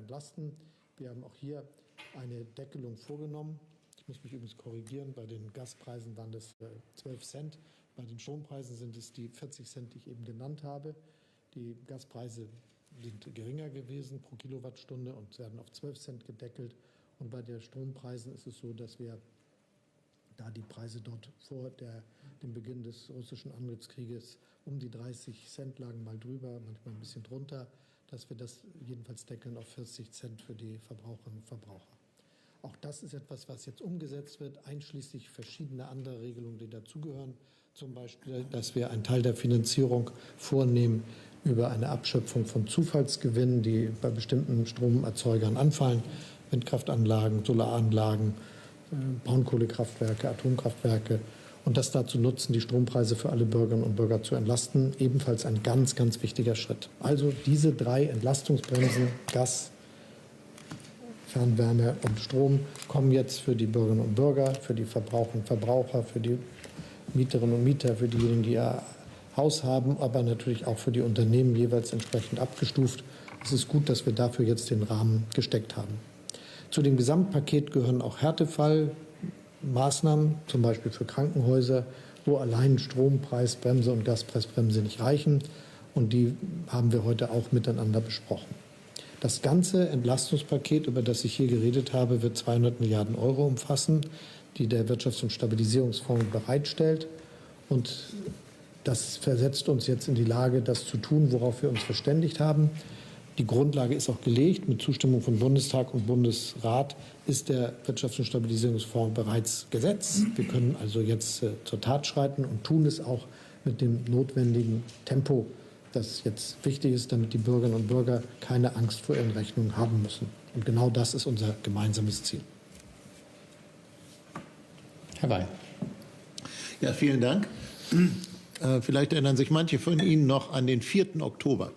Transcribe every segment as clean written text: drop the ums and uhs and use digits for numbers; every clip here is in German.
Entlasten. Wir haben auch hier eine Deckelung vorgenommen. Ich muss mich übrigens korrigieren, bei den Gaspreisen waren das 12 Cent, bei den Strompreisen sind es die 40 Cent, die ich eben genannt habe. Die Gaspreise sind geringer gewesen pro Kilowattstunde und werden auf 12 Cent gedeckelt. Und bei den Strompreisen ist es so, dass wir, da die Preise dort vor dem Beginn des russischen Angriffskrieges um die 30 Cent lagen, mal drüber, manchmal ein bisschen drunter, dass wir das jedenfalls deckeln auf 40 Cent für die Verbraucherinnen und Verbraucher. Auch das ist etwas, was jetzt umgesetzt wird, einschließlich verschiedener anderer Regelungen, die dazugehören. Zum Beispiel, dass wir einen Teil der Finanzierung vornehmen über eine Abschöpfung von Zufallsgewinnen, die bei bestimmten Stromerzeugern anfallen, Windkraftanlagen, Solaranlagen, Braunkohlekraftwerke, Atomkraftwerke, und das dazu nutzen, die Strompreise für alle Bürgerinnen und Bürger zu entlasten. Ebenfalls ein ganz, ganz wichtiger Schritt. Also diese 3 Entlastungsbremsen, Gas, Fernwärme und Strom, kommen jetzt für die Bürgerinnen und Bürger, für die Verbraucherinnen und Verbraucher, für die Mieterinnen und Mieter, für diejenigen, die ihr Haus haben, aber natürlich auch für die Unternehmen jeweils entsprechend abgestuft. Es ist gut, dass wir dafür jetzt den Rahmen gesteckt haben. Zu dem Gesamtpaket gehören auch Härtefallmaßnahmen, zum Beispiel für Krankenhäuser, wo allein Strompreisbremse und Gaspreisbremse nicht reichen. Und die haben wir heute auch miteinander besprochen. Das ganze Entlastungspaket, über das ich hier geredet habe, wird 200 Milliarden Euro umfassen, die der Wirtschafts- und Stabilisierungsfonds bereitstellt. Und das versetzt uns jetzt in die Lage, das zu tun, worauf wir uns verständigt haben. Die Grundlage ist auch gelegt. Mit Zustimmung von Bundestag und Bundesrat ist der Wirtschafts- und Stabilisierungsfonds bereits Gesetz. Wir können also jetzt zur Tat schreiten und tun es auch mit dem notwendigen Tempo, das jetzt wichtig ist, damit die Bürgerinnen und Bürger keine Angst vor ihren Rechnungen haben müssen. Und genau das ist unser gemeinsames Ziel. Herr Weil. Ja, vielen Dank. Vielleicht erinnern sich manche von Ihnen noch an den 4. Oktober.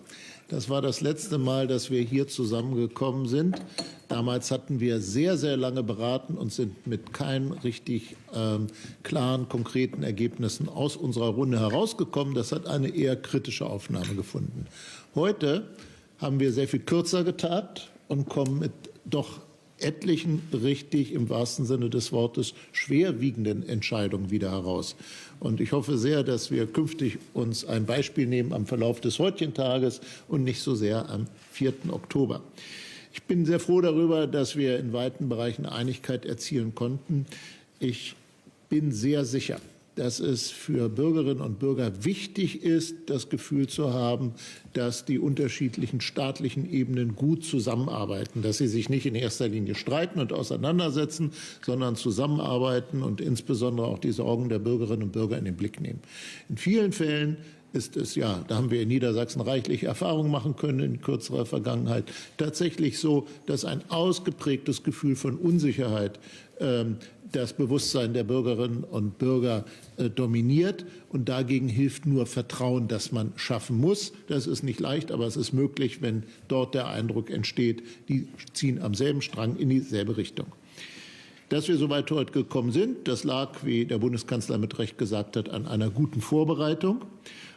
Das war das letzte Mal, dass wir hier zusammengekommen sind. Damals hatten wir sehr, sehr lange beraten und sind mit keinen richtig klaren, konkreten Ergebnissen aus unserer Runde herausgekommen. Das hat eine eher kritische Aufnahme gefunden. Heute haben wir sehr viel kürzer getagt und kommen mit doch etlichen richtig im wahrsten Sinne des Wortes schwerwiegenden Entscheidungen wieder heraus. Und ich hoffe sehr, dass wir künftig uns ein Beispiel nehmen am Verlauf des heutigen Tages und nicht so sehr am 4. Oktober. Ich bin sehr froh darüber, dass wir in weiten Bereichen Einigkeit erzielen konnten. Ich bin sehr sicher, dass es für Bürgerinnen und Bürger wichtig ist, das Gefühl zu haben, dass die unterschiedlichen staatlichen Ebenen gut zusammenarbeiten, dass sie sich nicht in erster Linie streiten und auseinandersetzen, sondern zusammenarbeiten und insbesondere auch die Sorgen der Bürgerinnen und Bürger in den Blick nehmen. In vielen Fällen ist es ja, da haben wir in Niedersachsen reichlich Erfahrung machen können in kürzerer Vergangenheit, tatsächlich so, dass ein ausgeprägtes Gefühl von Unsicherheit das Bewusstsein der Bürgerinnen und Bürger dominiert. Und dagegen hilft nur Vertrauen, das man schaffen muss. Das ist nicht leicht, aber es ist möglich, wenn dort der Eindruck entsteht, die ziehen am selben Strang in dieselbe Richtung. Dass wir so weit heute gekommen sind, das lag, wie der Bundeskanzler mit Recht gesagt hat, an einer guten Vorbereitung.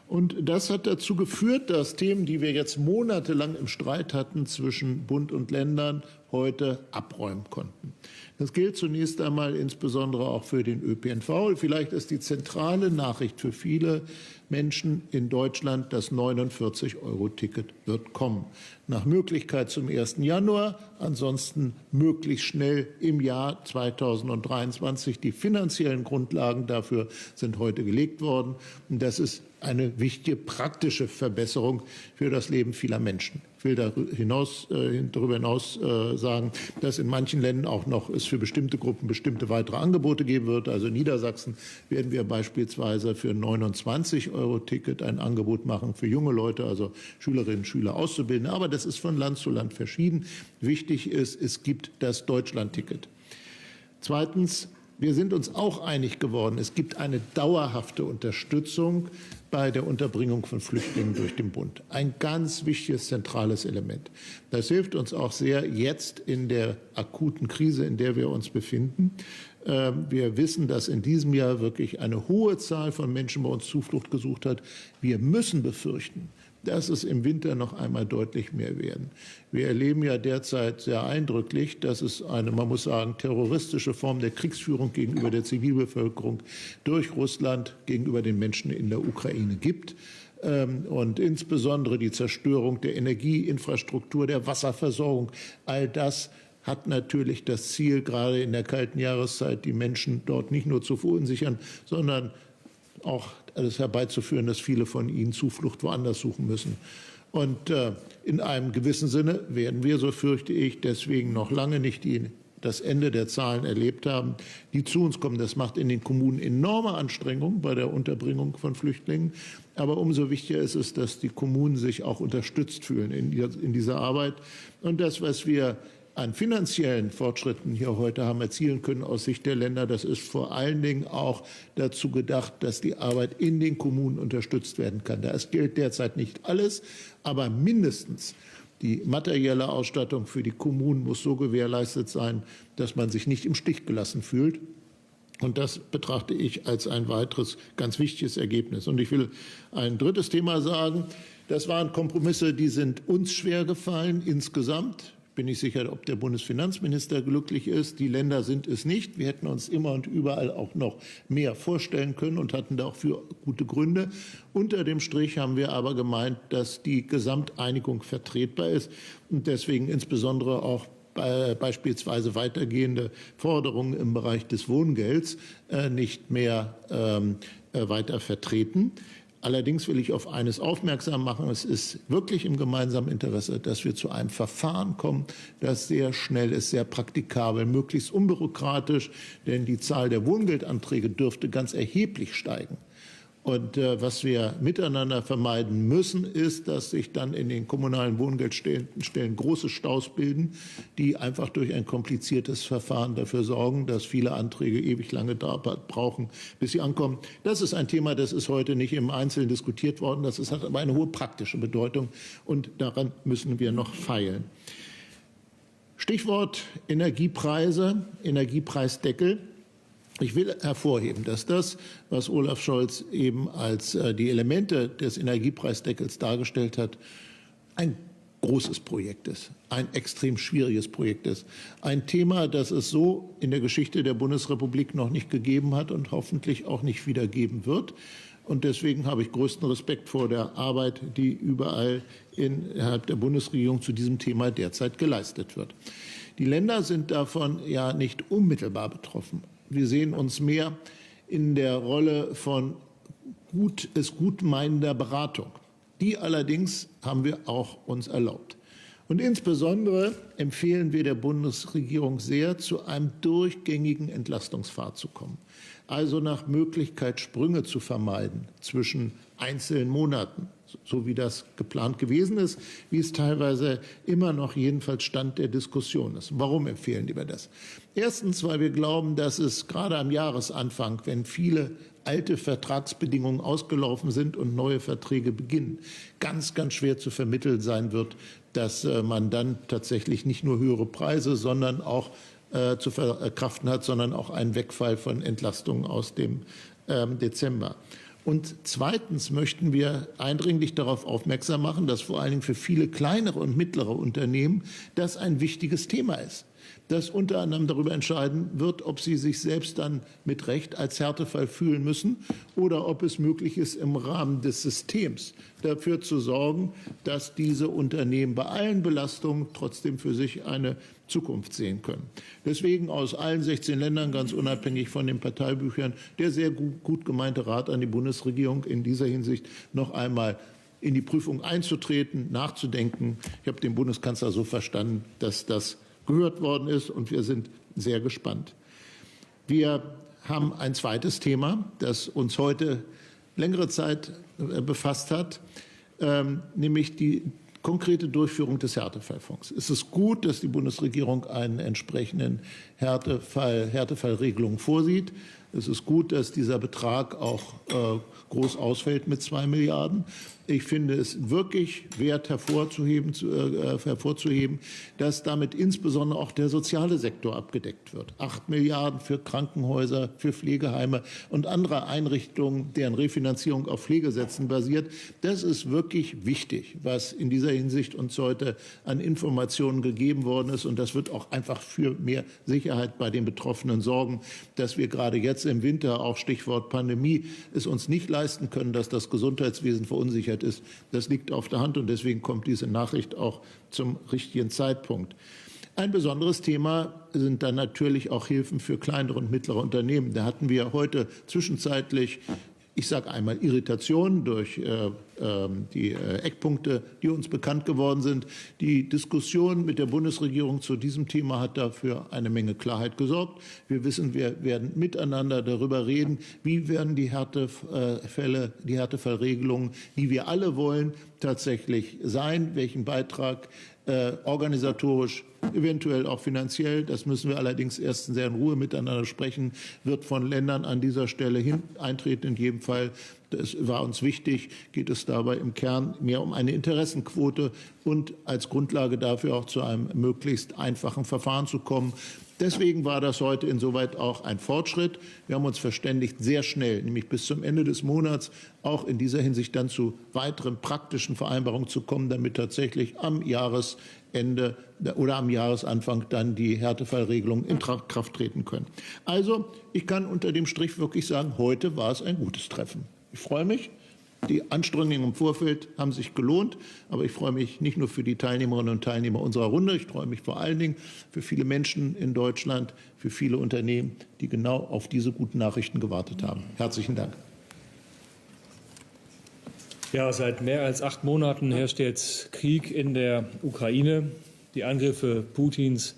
Und das hat dazu geführt, dass Themen, die wir jetzt monatelang im Streit hatten zwischen Bund und Ländern, heute abräumen konnten. Das gilt zunächst einmal insbesondere auch für den ÖPNV. Vielleicht ist die zentrale Nachricht für viele Menschen in Deutschland, das 49-Euro-Ticket wird kommen. Nach Möglichkeit zum 1. Januar, ansonsten möglichst schnell im Jahr 2023. Die finanziellen Grundlagen dafür sind heute gelegt worden. Und das ist eine wichtige praktische Verbesserung für das Leben vieler Menschen. Ich will darüber hinaus sagen, dass in manchen Ländern auch noch es für bestimmte Gruppen bestimmte weitere Angebote geben wird. Also in Niedersachsen werden wir beispielsweise für ein 29-Euro-Ticket ein Angebot machen für junge Leute, also Schülerinnen und Schüler, Auszubildende. Aber das ist von Land zu Land verschieden. Wichtig ist, es gibt das Deutschland-Ticket. Zweitens, wir sind uns auch einig geworden, es gibt eine dauerhafte Unterstützung bei der Unterbringung von Flüchtlingen durch den Bund. Ein ganz wichtiges, zentrales Element. Das hilft uns auch sehr jetzt in der akuten Krise, in der wir uns befinden. Wir wissen, dass in diesem Jahr wirklich eine hohe Zahl von Menschen bei uns Zuflucht gesucht hat. Wir müssen befürchten, dass es im Winter noch einmal deutlich mehr werden. Wir erleben ja derzeit sehr eindrücklich, dass es eine, man muss sagen, terroristische Form der Kriegsführung gegenüber der Zivilbevölkerung durch Russland gegenüber den Menschen in der Ukraine gibt. Und insbesondere die Zerstörung der Energieinfrastruktur, der Wasserversorgung, all das hat natürlich das Ziel, gerade in der kalten Jahreszeit die Menschen dort nicht nur zu verunsichern, sondern auch alles herbeizuführen, dass viele von ihnen Zuflucht woanders suchen müssen. Und in einem gewissen Sinne werden wir, so fürchte ich, deswegen noch lange nicht das Ende der Zahlen erlebt haben, die zu uns kommen. Das macht in den Kommunen enorme Anstrengungen bei der Unterbringung von Flüchtlingen. Aber umso wichtiger ist es, dass die Kommunen sich auch unterstützt fühlen in dieser Arbeit. Und das, was wir an finanziellen Fortschritten hier heute haben erzielen können aus Sicht der Länder, das ist vor allen Dingen auch dazu gedacht, dass die Arbeit in den Kommunen unterstützt werden kann. Da gilt derzeit nicht alles, aber mindestens die materielle Ausstattung für die Kommunen muss so gewährleistet sein, dass man sich nicht im Stich gelassen fühlt. Und das betrachte ich als ein weiteres ganz wichtiges Ergebnis. Und ich will ein drittes Thema sagen. Das waren Kompromisse, die sind uns schwer gefallen insgesamt. Bin ich sicher, ob der Bundesfinanzminister glücklich ist. Die Länder sind es nicht. Wir hätten uns immer und überall auch noch mehr vorstellen können und hatten da auch für gute Gründe. Unter dem Strich haben wir aber gemeint, dass die Gesamteinigung vertretbar ist und deswegen insbesondere auch beispielsweise weitergehende Forderungen im Bereich des Wohngelds nicht mehr weiter vertreten. Allerdings will ich auf eines aufmerksam machen. Es ist wirklich im gemeinsamen Interesse, dass wir zu einem Verfahren kommen, das sehr schnell ist, sehr praktikabel, möglichst unbürokratisch, denn die Zahl der Wohngeldanträge dürfte ganz erheblich steigen. Und was wir miteinander vermeiden müssen, ist, dass sich dann in den kommunalen Wohngeldstellen große Staus bilden, die einfach durch ein kompliziertes Verfahren dafür sorgen, dass viele Anträge ewig lange brauchen, bis sie ankommen. Das ist ein Thema, das ist heute nicht im Einzelnen diskutiert worden. Das hat aber eine hohe praktische Bedeutung und daran müssen wir noch feilen. Stichwort Energiepreise, Energiepreisdeckel. Ich will hervorheben, dass das, was Olaf Scholz eben als die Elemente des Energiepreisdeckels dargestellt hat, ein großes Projekt ist, ein extrem schwieriges Projekt ist. Ein Thema, das es so in der Geschichte der Bundesrepublik noch nicht gegeben hat und hoffentlich auch nicht wieder geben wird. Und deswegen habe ich größten Respekt vor der Arbeit, die überall innerhalb der Bundesregierung zu diesem Thema derzeit geleistet wird. Die Länder sind davon ja nicht unmittelbar betroffen. Wir sehen uns mehr in der Rolle von gut meinender Beratung. Die allerdings haben wir auch uns erlaubt. Und insbesondere empfehlen wir der Bundesregierung sehr, zu einem durchgängigen Entlastungspfad zu kommen. Also nach Möglichkeit Sprünge zu vermeiden zwischen einzelnen Monaten, so wie das geplant gewesen ist, wie es teilweise immer noch jedenfalls Stand der Diskussion ist. Warum empfehlen wir das? Erstens, weil wir glauben, dass es gerade am Jahresanfang, wenn viele alte Vertragsbedingungen ausgelaufen sind und neue Verträge beginnen, ganz, ganz schwer zu vermitteln sein wird, dass man dann tatsächlich nicht nur höhere Preise, sondern auch zu verkraften hat, sondern auch einen Wegfall von Entlastungen aus dem Dezember. Und zweitens möchten wir eindringlich darauf aufmerksam machen, dass vor allen Dingen für viele kleinere und mittlere Unternehmen das ein wichtiges Thema ist, das unter anderem darüber entscheiden wird, ob sie sich selbst dann mit Recht als Härtefall fühlen müssen oder ob es möglich ist, im Rahmen des Systems dafür zu sorgen, dass diese Unternehmen bei allen Belastungen trotzdem für sich eine Zukunft sehen können. Deswegen aus allen 16 Ländern, ganz unabhängig von den Parteibüchern, der sehr gut gemeinte Rat an die Bundesregierung in dieser Hinsicht noch einmal in die Prüfung einzutreten, nachzudenken. Ich habe den Bundeskanzler so verstanden, dass das gehört worden ist, und wir sind sehr gespannt. Wir haben ein zweites Thema, das uns heute längere Zeit befasst hat, nämlich die konkrete Durchführung des Härtefallfonds. Es ist gut, dass die Bundesregierung einen entsprechenden Härtefallregelung vorsieht. Es ist gut, dass dieser Betrag auch groß ausfällt mit 2 Milliarden. Ich finde es wirklich wert hervorzuheben, dass damit insbesondere auch der soziale Sektor abgedeckt wird. 8 Milliarden für Krankenhäuser, für Pflegeheime und andere Einrichtungen, deren Refinanzierung auf Pflegesätzen basiert. Das ist wirklich wichtig, was in dieser Hinsicht uns heute an Informationen gegeben worden ist. Und das wird auch einfach für mehr Sicherheit bei den Betroffenen sorgen, dass wir gerade jetzt im Winter, auch Stichwort Pandemie, es uns nicht leisten können, dass das Gesundheitswesen verunsichert ist. Das liegt auf der Hand, und deswegen kommt diese Nachricht auch zum richtigen Zeitpunkt. Ein besonderes Thema sind dann natürlich auch Hilfen für kleinere und mittlere Unternehmen. Da hatten wir heute zwischenzeitlich, ich sage einmal, Irritationen durch die Eckpunkte, die uns bekannt geworden sind. Die Diskussion mit der Bundesregierung zu diesem Thema hat dafür eine Menge Klarheit gesorgt. Wir wissen, wir werden miteinander darüber reden, wie werden die Härtefälle, die Härtefallregelungen, die wir alle wollen, tatsächlich sein, welchen Beitrag organisatorisch, eventuell auch finanziell, das müssen wir allerdings erst sehr in Ruhe miteinander sprechen, wird von Ländern an dieser Stelle eintreten. In jedem Fall, das war uns wichtig, geht es dabei im Kern mehr um eine Interessenquote und als Grundlage dafür auch zu einem möglichst einfachen Verfahren zu kommen. Deswegen war das heute insoweit auch ein Fortschritt. Wir haben uns verständigt, sehr schnell, nämlich bis zum Ende des Monats, auch in dieser Hinsicht dann zu weiteren praktischen Vereinbarungen zu kommen, damit tatsächlich am Jahresende oder am Jahresanfang dann die Härtefallregelungen in Kraft treten können. Also, ich kann unter dem Strich wirklich sagen, heute war es ein gutes Treffen. Ich freue mich. Die Anstrengungen im Vorfeld haben sich gelohnt, aber ich freue mich nicht nur für die Teilnehmerinnen und Teilnehmer unserer Runde, ich freue mich vor allen Dingen für viele Menschen in Deutschland, für viele Unternehmen, die genau auf diese guten Nachrichten gewartet haben. Herzlichen Dank. Ja, seit mehr als 8 Monaten herrscht jetzt Krieg in der Ukraine. Die Angriffe Putins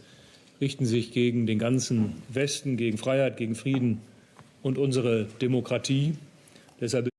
richten sich gegen den ganzen Westen, gegen Freiheit, gegen Frieden und unsere Demokratie. Deshalb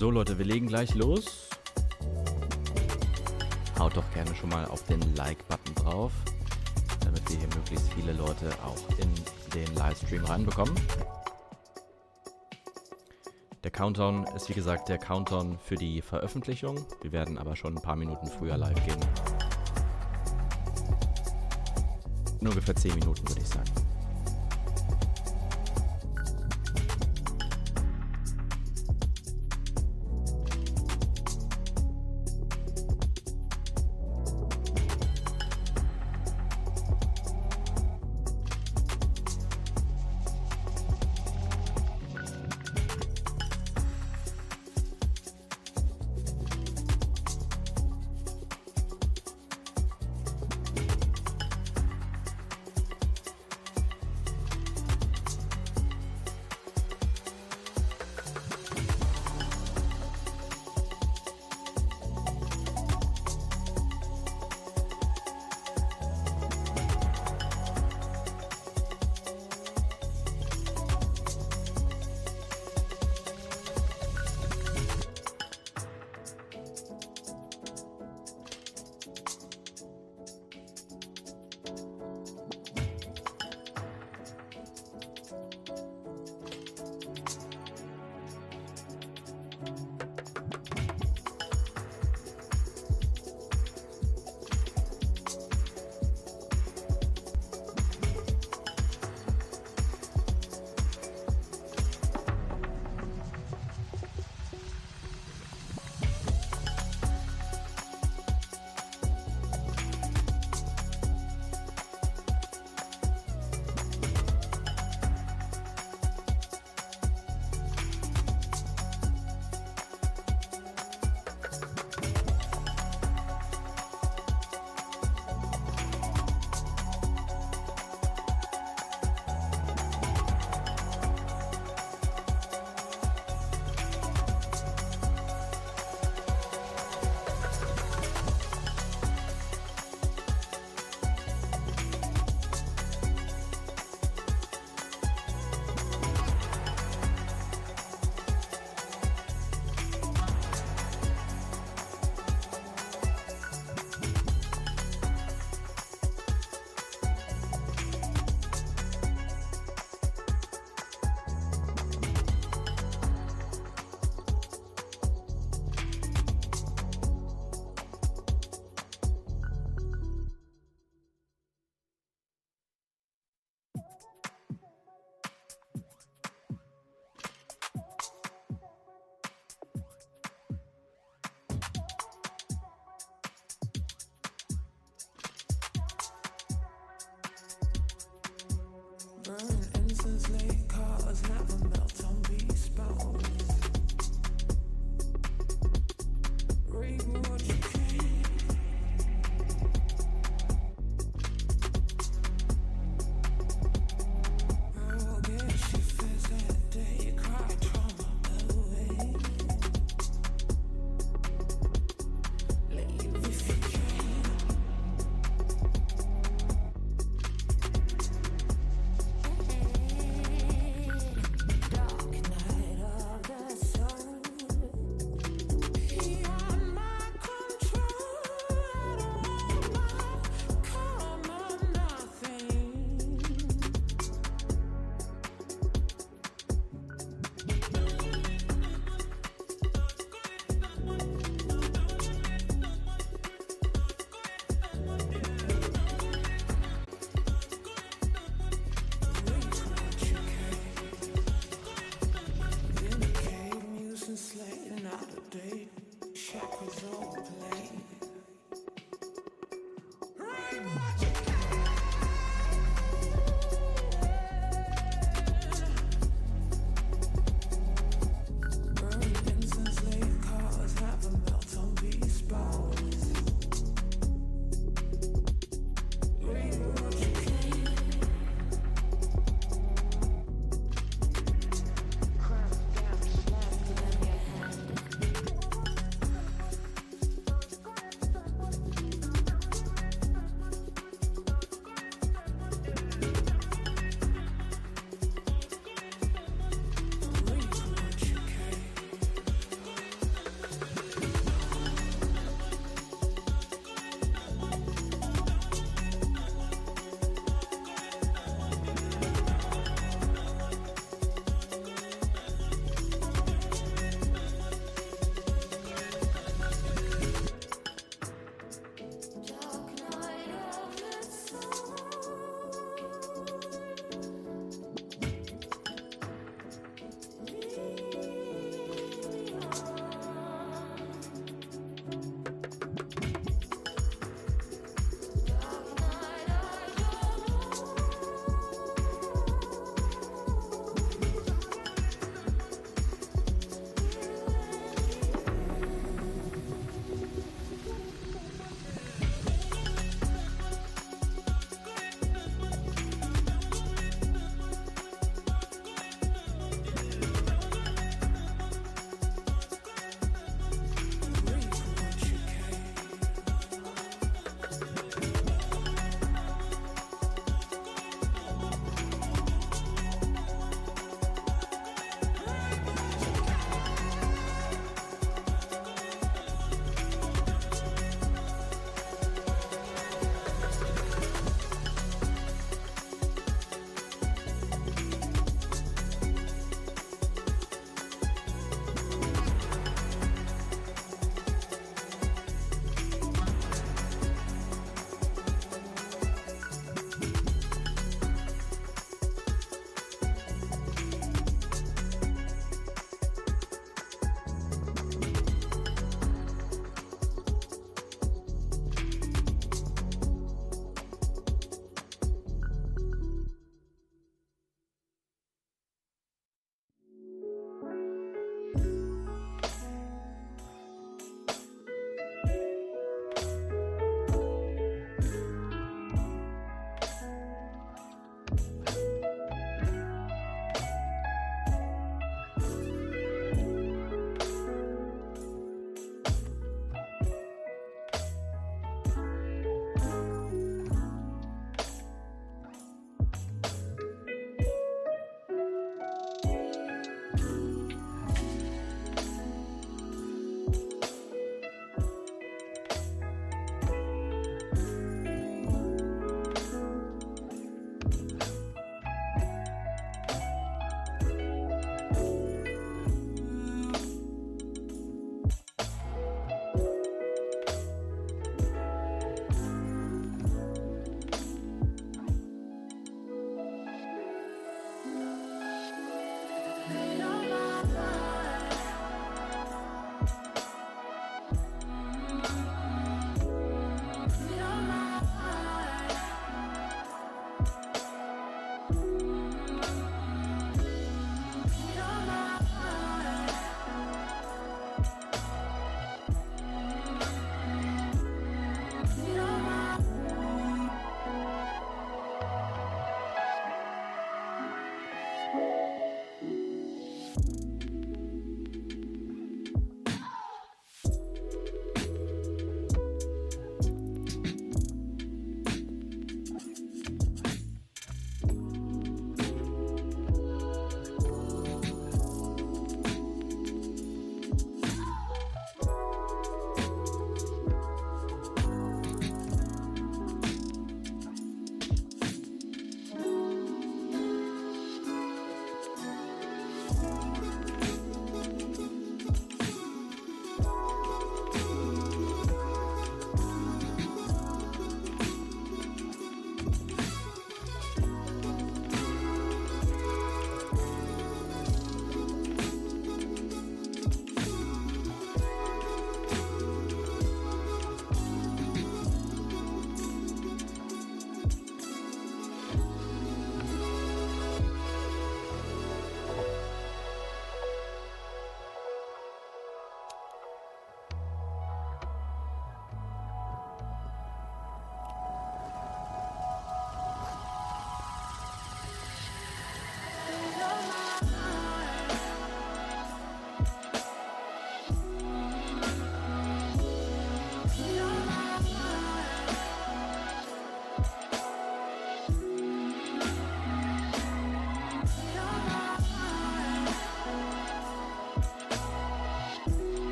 So Leute, wir legen gleich los. Haut doch gerne schon mal auf den Like-Button drauf, damit wir hier möglichst viele Leute auch in den Livestream reinbekommen. Der Countdown ist wie gesagt der Countdown für die Veröffentlichung. Wir werden aber schon ein paar Minuten früher live gehen. In ungefähr 10 Minuten würde ich sagen.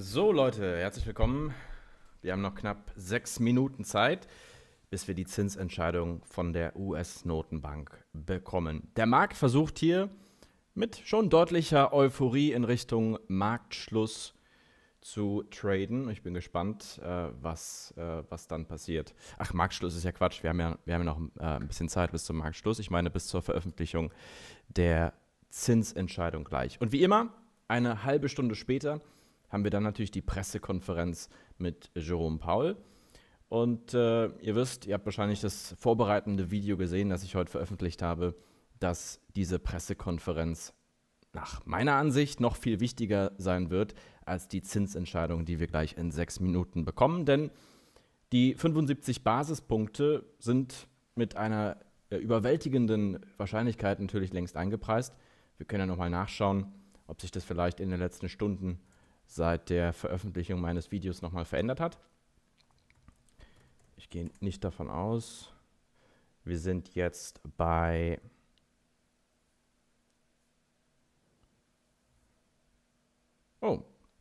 So Leute, herzlich willkommen Wir haben noch knapp 6 Minuten Zeit, bis wir die Zinsentscheidung von der US-Notenbank bekommen. Der Markt versucht hier mit schon deutlicher Euphorie in Richtung Marktschluss zu traden. Ich bin gespannt, was dann passiert. Ach, Marktschluss ist ja Quatsch. Wir haben ja noch ein bisschen Zeit bis zum Marktschluss. Ich meine bis zur Veröffentlichung der Zinsentscheidung gleich. Und wie immer, eine halbe Stunde später haben wir dann natürlich die Pressekonferenz mit Jerome Powell. Und ihr habt wahrscheinlich das vorbereitende Video gesehen, das ich heute veröffentlicht habe, dass diese Pressekonferenz nach meiner Ansicht noch viel wichtiger sein wird als die Zinsentscheidung, die wir gleich in 6 Minuten bekommen. Denn die 75 Basispunkte sind mit einer überwältigenden Wahrscheinlichkeit natürlich längst eingepreist. Wir können ja nochmal nachschauen, ob sich das vielleicht in den letzten Stunden seit der Veröffentlichung meines Videos nochmal verändert hat. Ich gehe nicht davon aus. Wir sind jetzt bei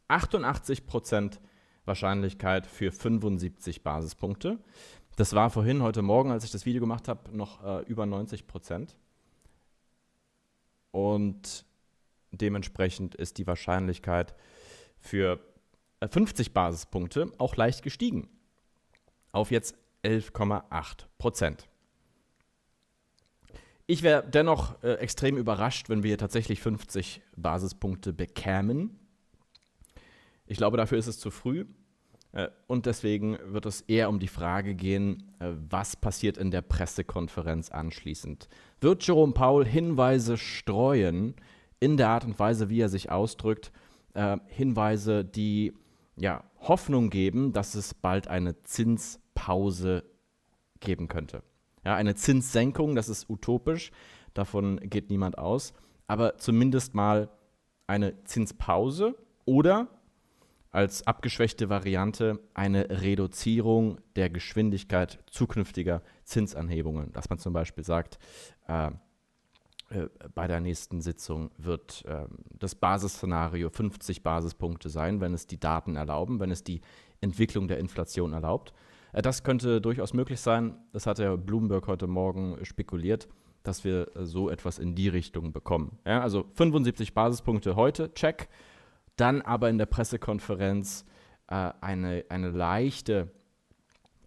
88% Wahrscheinlichkeit für 75 Basispunkte. Das war vorhin, heute Morgen, als ich das Video gemacht habe, noch über 90%. Und dementsprechend ist die Wahrscheinlichkeit für 50 Basispunkte auch leicht gestiegen. Auf jetzt 11,8%. Ich wäre dennoch extrem überrascht, wenn wir tatsächlich 50 Basispunkte bekämen. Ich glaube, dafür ist es zu früh. Und deswegen wird es eher um die Frage gehen, was passiert in der Pressekonferenz anschließend. Wird Jerome Powell Hinweise streuen in der Art und Weise, wie er sich ausdrückt, Hinweise, die Hoffnung geben, dass es bald eine Zinspause geben könnte. Ja, eine Zinssenkung, das ist utopisch, davon geht niemand aus, aber zumindest mal eine Zinspause oder als abgeschwächte Variante eine Reduzierung der Geschwindigkeit zukünftiger Zinsanhebungen, dass man zum Beispiel sagt, bei der nächsten Sitzung wird das Basisszenario 50 Basispunkte sein, wenn es die Daten erlauben, wenn es die Entwicklung der Inflation erlaubt. Das könnte durchaus möglich sein. Das hat der Bloomberg heute Morgen spekuliert, dass wir so etwas in die Richtung bekommen. Ja, also 75 Basispunkte heute, check. Dann aber in der Pressekonferenz eine leichte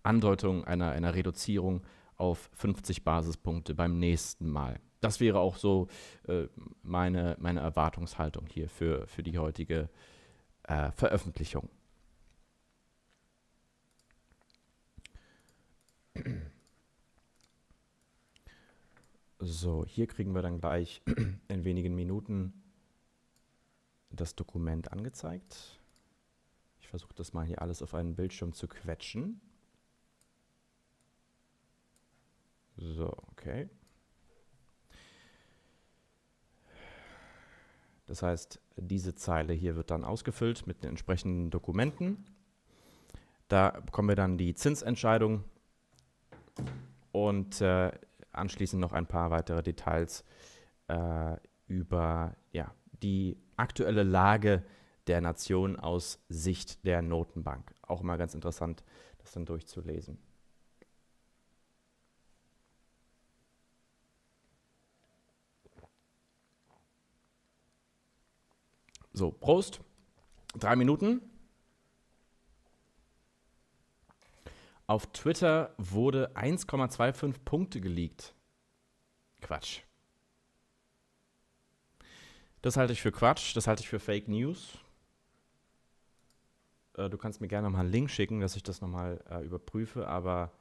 Andeutung einer Reduzierung auf 50 Basispunkte beim nächsten Mal. Das wäre auch so meine Erwartungshaltung hier für die heutige Veröffentlichung. So, hier kriegen wir dann gleich in wenigen Minuten das Dokument angezeigt. Ich versuche das mal hier alles auf einen Bildschirm zu quetschen. So, okay. Das heißt, diese Zeile hier wird dann ausgefüllt mit den entsprechenden Dokumenten. Da bekommen wir dann die Zinsentscheidung und anschließend noch ein paar weitere Details über die aktuelle Lage der Nation aus Sicht der Notenbank. Auch immer ganz interessant, das dann durchzulesen. So, Prost. 3 Minuten. Auf Twitter wurde 1,25 Punkte geleakt. Quatsch. Das halte ich für Quatsch, das halte ich für Fake News. Du kannst mir gerne nochmal einen Link schicken, dass ich das nochmal überprüfe, aber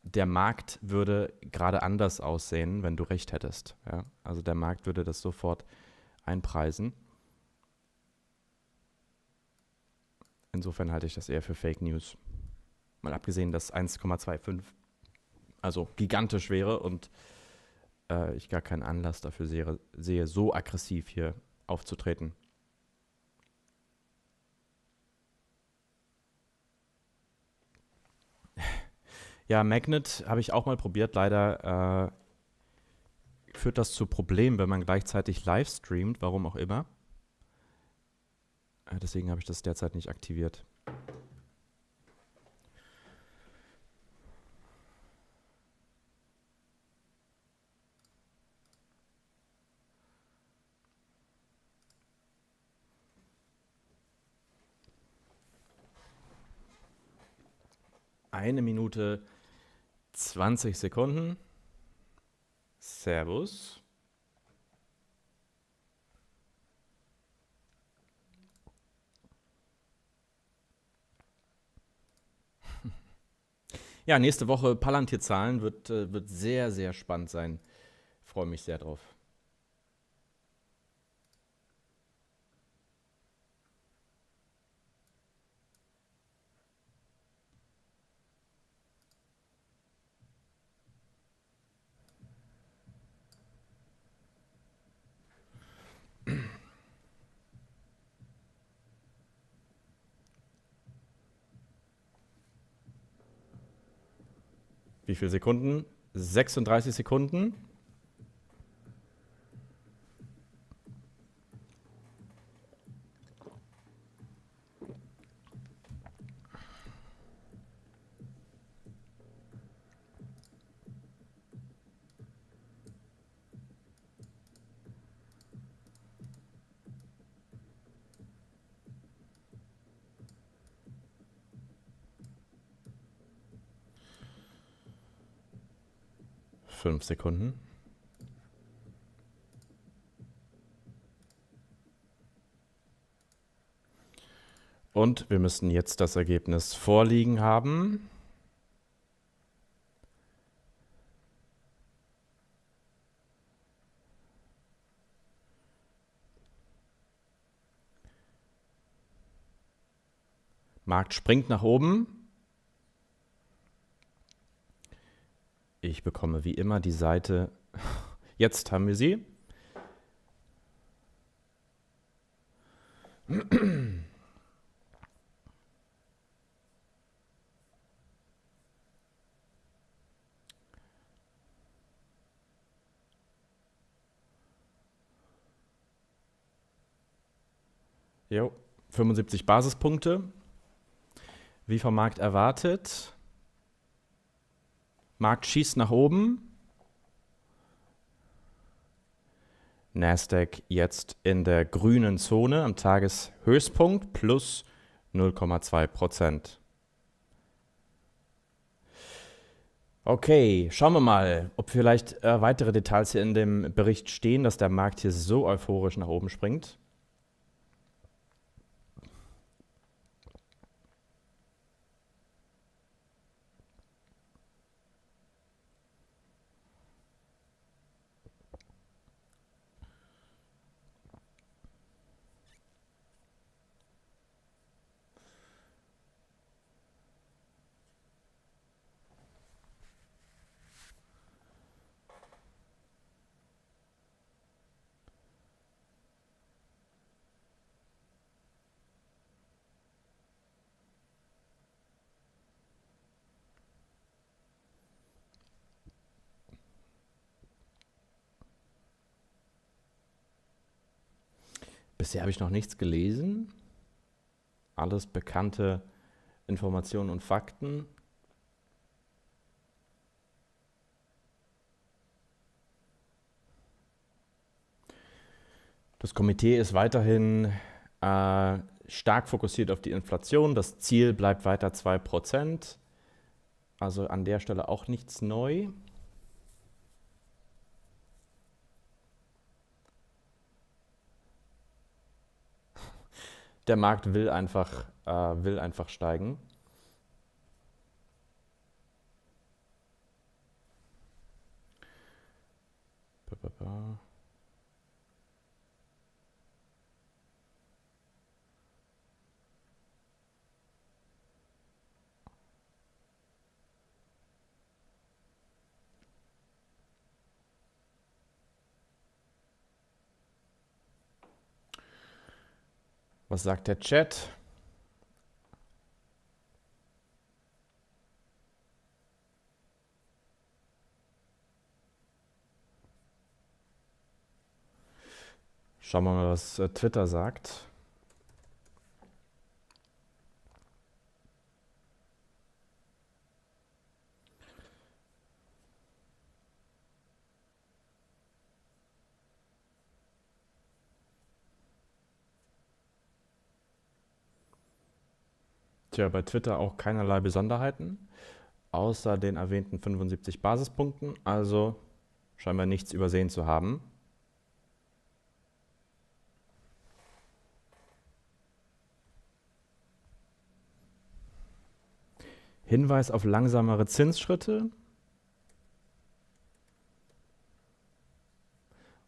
der Markt würde gerade anders aussehen, wenn du recht hättest. Ja? Also der Markt würde das sofort einpreisen. Insofern halte ich das eher für Fake News. Mal abgesehen, dass 1,25 also gigantisch wäre und ich gar keinen Anlass dafür sehe, so aggressiv hier aufzutreten. Ja, Magnet habe ich auch mal probiert. Leider führt das zu Problemen, wenn man gleichzeitig live streamt, warum auch immer. Deswegen habe ich das derzeit nicht aktiviert. Eine Minute 20 Sekunden. Servus. Ja, nächste Woche Palantir-Zahlen wird sehr, sehr spannend sein. Freue mich sehr drauf. Wie viele Sekunden? 36 Sekunden. Fünf Sekunden. Und wir müssen jetzt das Ergebnis vorliegen haben. Markt springt nach oben. Ich bekomme wie immer die Seite. Jetzt haben wir sie. Jo, 75 Basispunkte. Wie vom Markt erwartet. Markt schießt nach oben. Nasdaq jetzt in der grünen Zone am Tageshöchstpunkt plus 0,2%. Okay, schauen wir mal, ob vielleicht weitere Details hier in dem Bericht stehen, dass der Markt hier so euphorisch nach oben springt. Bisher habe ich noch nichts gelesen. Alles bekannte Informationen und Fakten. Das Komitee ist weiterhin stark fokussiert auf die Inflation. Das Ziel bleibt weiter 2%. Also an der Stelle auch nichts neu. Der Markt will einfach steigen. Was sagt der Chat? Schauen wir mal, was Twitter sagt. Tja, bei Twitter auch keinerlei Besonderheiten, außer den erwähnten 75 Basispunkten, also scheinbar nichts übersehen zu haben. Hinweis auf langsamere Zinsschritte.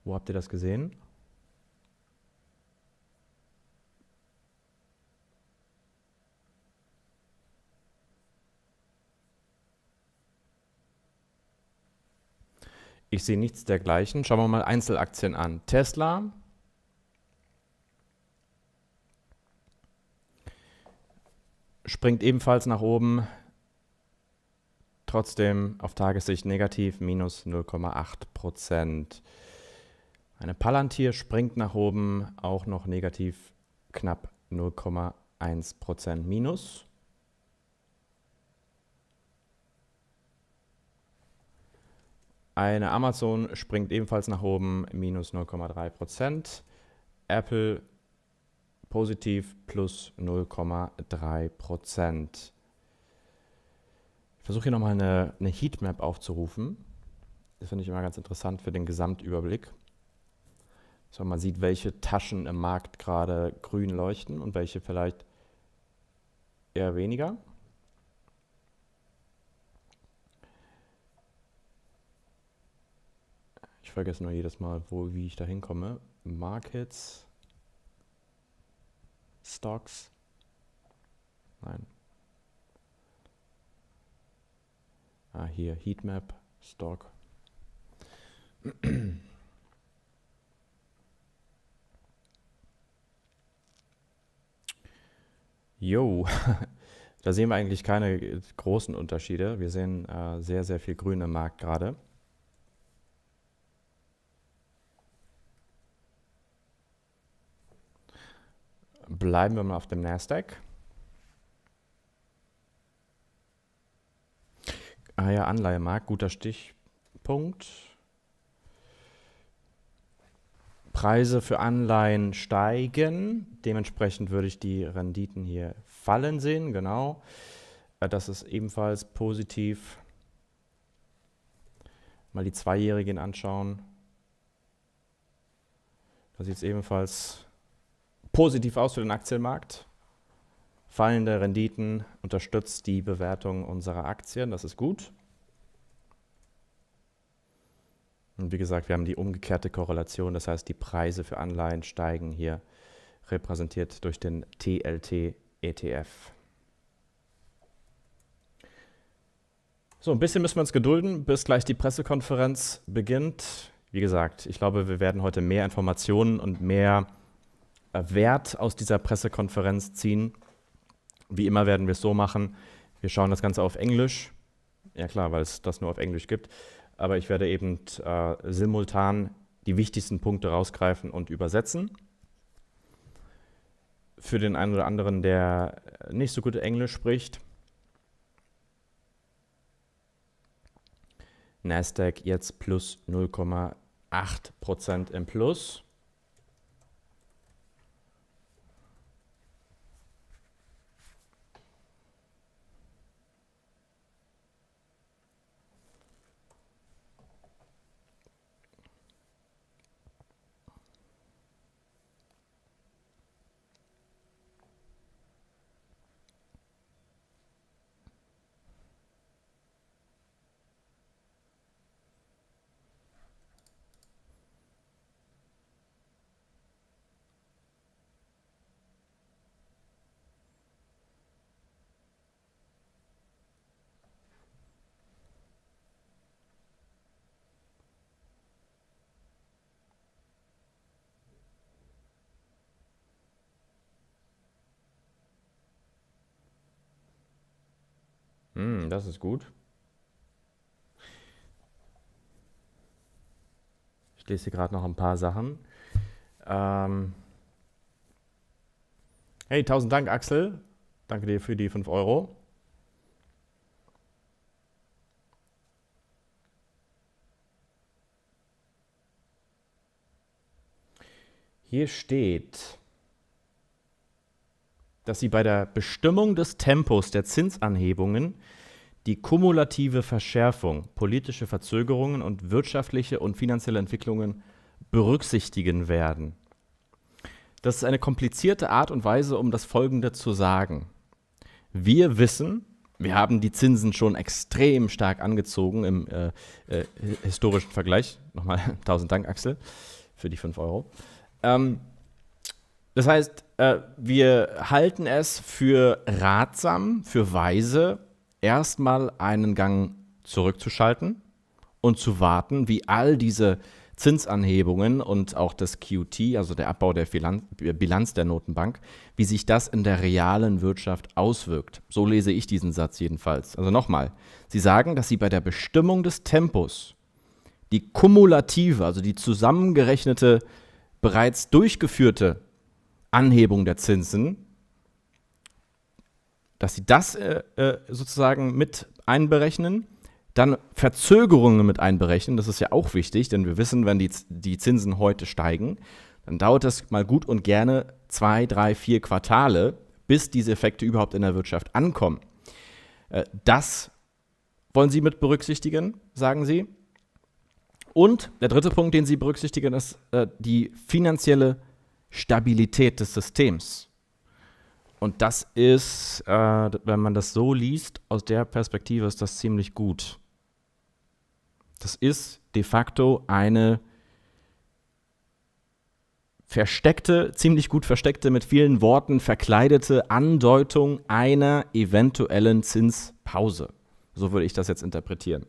Wo habt ihr das gesehen? Ich sehe nichts dergleichen. Schauen wir mal Einzelaktien an. Tesla. Springt ebenfalls nach oben. Trotzdem auf Tagessicht negativ, minus 0,8%. Eine Palantir springt nach oben, auch noch negativ, knapp 0,1% minus. Eine Amazon springt ebenfalls nach oben, minus 0,3%. Apple positiv, plus 0,3%. Ich versuche hier nochmal eine Heatmap aufzurufen. Das finde ich immer ganz interessant für den Gesamtüberblick. So, man sieht, welche Taschen im Markt gerade grün leuchten und welche vielleicht eher weniger. Ich vergesse nur jedes Mal, wie ich da hinkomme. Markets, Stocks, nein. Hier, Heatmap, Stock. Jo, da sehen wir eigentlich keine großen Unterschiede. Wir sehen sehr, sehr viel Grün im Markt gerade. Bleiben wir mal auf dem Nasdaq. Ja, Anleihemarkt, guter Stichpunkt. Preise für Anleihen steigen. Dementsprechend würde ich die Renditen hier fallen sehen, genau. Das ist ebenfalls positiv. Mal die Zweijährigen anschauen. Da sieht es ebenfalls positiv aus für den Aktienmarkt. Fallende Renditen unterstützt die Bewertung unserer Aktien, das ist gut. Und wie gesagt, wir haben die umgekehrte Korrelation, das heißt, die Preise für Anleihen steigen hier, repräsentiert durch den TLT-ETF. So, ein bisschen müssen wir uns gedulden, bis gleich die Pressekonferenz beginnt. Wie gesagt, ich glaube, wir werden heute mehr Informationen und mehr Wert aus dieser Pressekonferenz ziehen. Wie immer werden wir es so machen, wir schauen das Ganze auf Englisch. Ja klar, weil es das nur auf Englisch gibt. Aber ich werde eben simultan die wichtigsten Punkte rausgreifen und übersetzen. Für den einen oder anderen, der nicht so gut Englisch spricht. Nasdaq jetzt plus 0,8% im Plus. Das ist gut. Ich lese hier gerade noch ein paar Sachen. Hey, 1000 Dank, Axel. Danke dir für die 5 Euro. Hier steht: dass sie bei der Bestimmung des Tempos der Zinsanhebungen die kumulative Verschärfung, politische Verzögerungen und wirtschaftliche und finanzielle Entwicklungen berücksichtigen werden. Das ist eine komplizierte Art und Weise, um das Folgende zu sagen. Wir wissen, wir haben die Zinsen schon extrem stark angezogen im historischen Vergleich. Nochmal 1000 Dank, Axel, für die 5 Euro. Das heißt, wir halten es für ratsam, für weise, erstmal einen Gang zurückzuschalten und zu warten, wie all diese Zinsanhebungen und auch das QT, also der Abbau der Bilanz der Notenbank, wie sich das in der realen Wirtschaft auswirkt. So lese ich diesen Satz jedenfalls. Also nochmal, Sie sagen, dass Sie bei der Bestimmung des Tempos die kumulative, also die zusammengerechnete, bereits durchgeführte Anhebung der Zinsen, dass Sie das sozusagen mit einberechnen, dann Verzögerungen mit einberechnen, das ist ja auch wichtig, denn wir wissen, wenn die Zinsen heute steigen, dann dauert es mal gut und gerne 2, 3, 4 Quartale, bis diese Effekte überhaupt in der Wirtschaft ankommen. Das wollen Sie mit berücksichtigen, sagen Sie. Und der dritte Punkt, den Sie berücksichtigen, ist die finanzielle Stabilität des Systems. Und das ist, wenn man das so liest, aus der Perspektive ist das ziemlich gut. Das ist de facto eine versteckte, ziemlich gut versteckte, mit vielen Worten verkleidete Andeutung einer eventuellen Zinspause. So würde ich das jetzt interpretieren.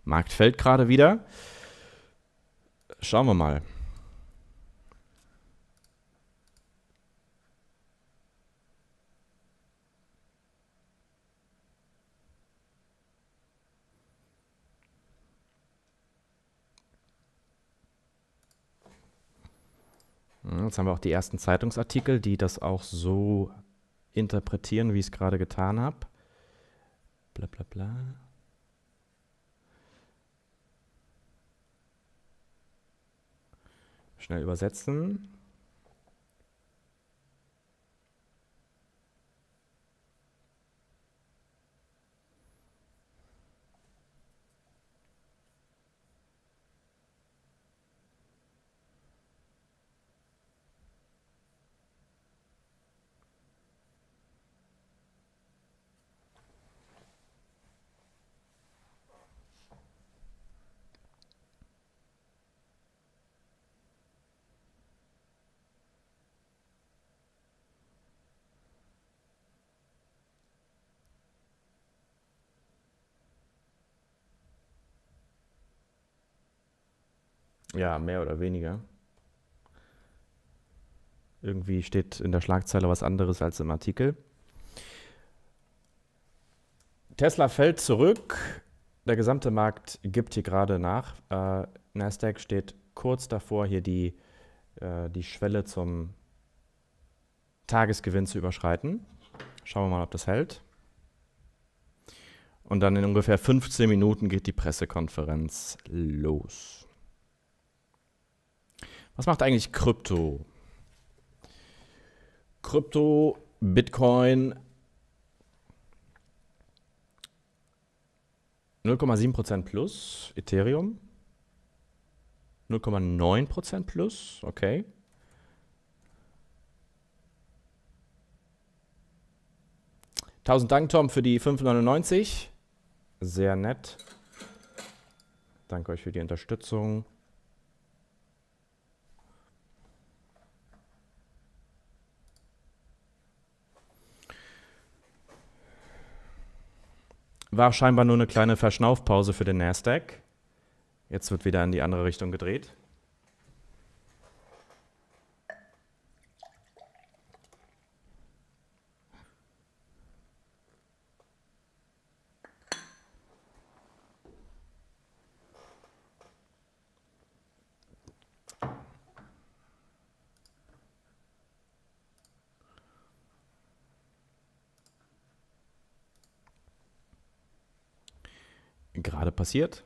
Markt fällt gerade wieder. Schauen wir mal. Jetzt haben wir auch die ersten Zeitungsartikel, die das auch so interpretieren, wie ich es gerade getan habe. Bla bla bla. Schnell übersetzen. Ja, mehr oder weniger. Irgendwie steht in der Schlagzeile was anderes als im Artikel. Tesla fällt zurück. Der gesamte Markt gibt hier gerade nach. Nasdaq steht kurz davor, hier die Schwelle zum Tagesgewinn zu überschreiten. Schauen wir mal, ob das hält. Und dann in ungefähr 15 Minuten geht die Pressekonferenz los. Was macht eigentlich Krypto? Krypto, Bitcoin, 0,7% plus, Ethereum, 0,9% plus, okay. Tausend Dank, Tom, für die 5,99. Sehr nett. Danke euch für die Unterstützung. War scheinbar nur eine kleine Verschnaufpause für den Nasdaq. Jetzt wird wieder in die andere Richtung gedreht. Gerade passiert.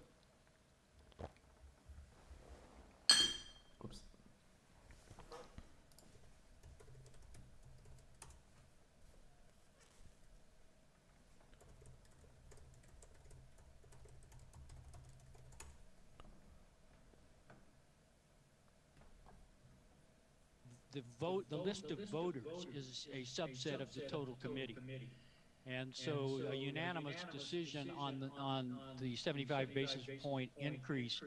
Ups. the list of voters is a subset of the total committee. And so a unanimous decision on the 75 basis point increase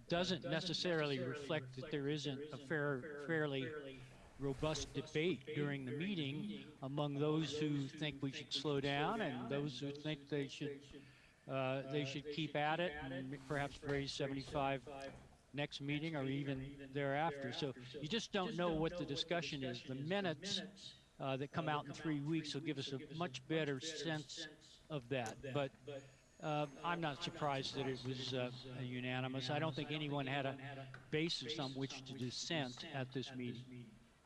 doesn't necessarily reflect that there isn't a fairly robust debate during the meeting among those who think we should slow down and those who think they should keep at it and perhaps raise 75 next meeting or even thereafter. So you just don't know what the discussion is. The minutes that come out in 3 weeks will give us a much better sense of that. But I'm not surprised that it was unanimous. I don't think anyone had a basis on which to dissent at this meeting.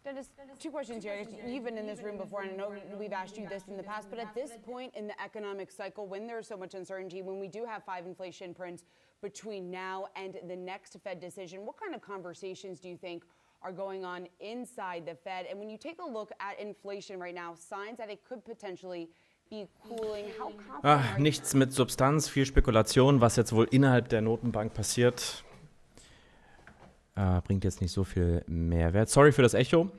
Dennis, two questions here. You've been in this room before, and I know we've asked you this in the past, but at this point in the economic cycle, when there's so much uncertainty, when we do have 5 inflation prints between now and the next Fed decision, what kind of conversations do you think are going on inside the Fed? And when you take a look at inflation right now, signs that it could potentially be cooling, how confident Nichts mit Substanz, viel Spekulation, was jetzt wohl innerhalb der Notenbank passiert. Bringt jetzt nicht so viel Mehrwert. Sorry für das Echo.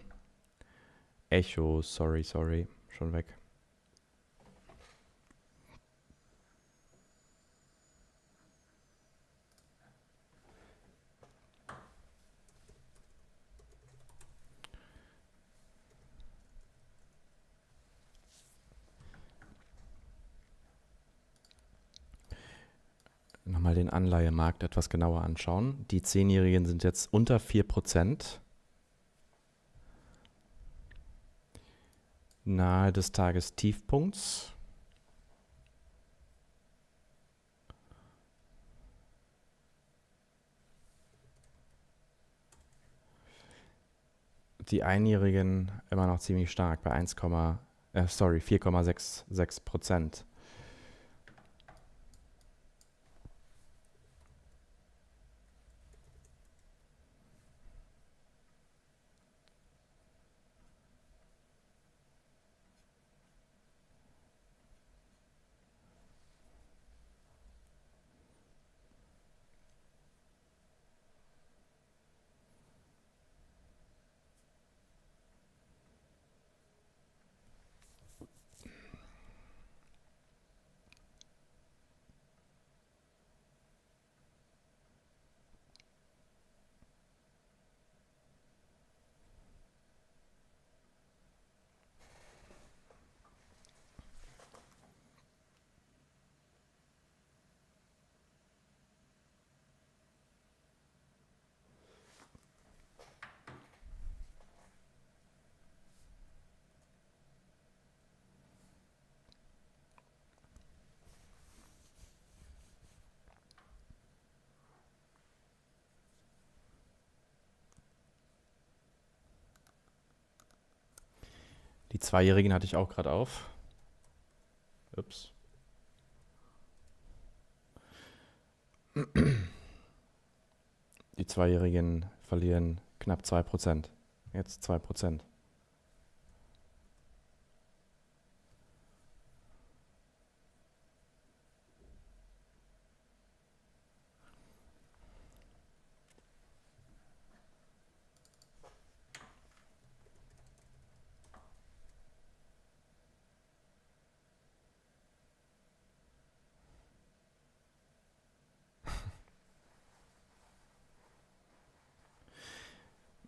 Echo, sorry, schon weg. Nochmal den Anleihemarkt etwas genauer anschauen. Die 10-Jährigen sind jetzt unter 4%. Nahe des Tagestiefpunkts. Die Einjährigen immer noch ziemlich stark bei 4,66%. Die 2-Jährigen hatte ich auch gerade auf. Ups. Die 2-Jährigen verlieren knapp 2%. Jetzt 2%.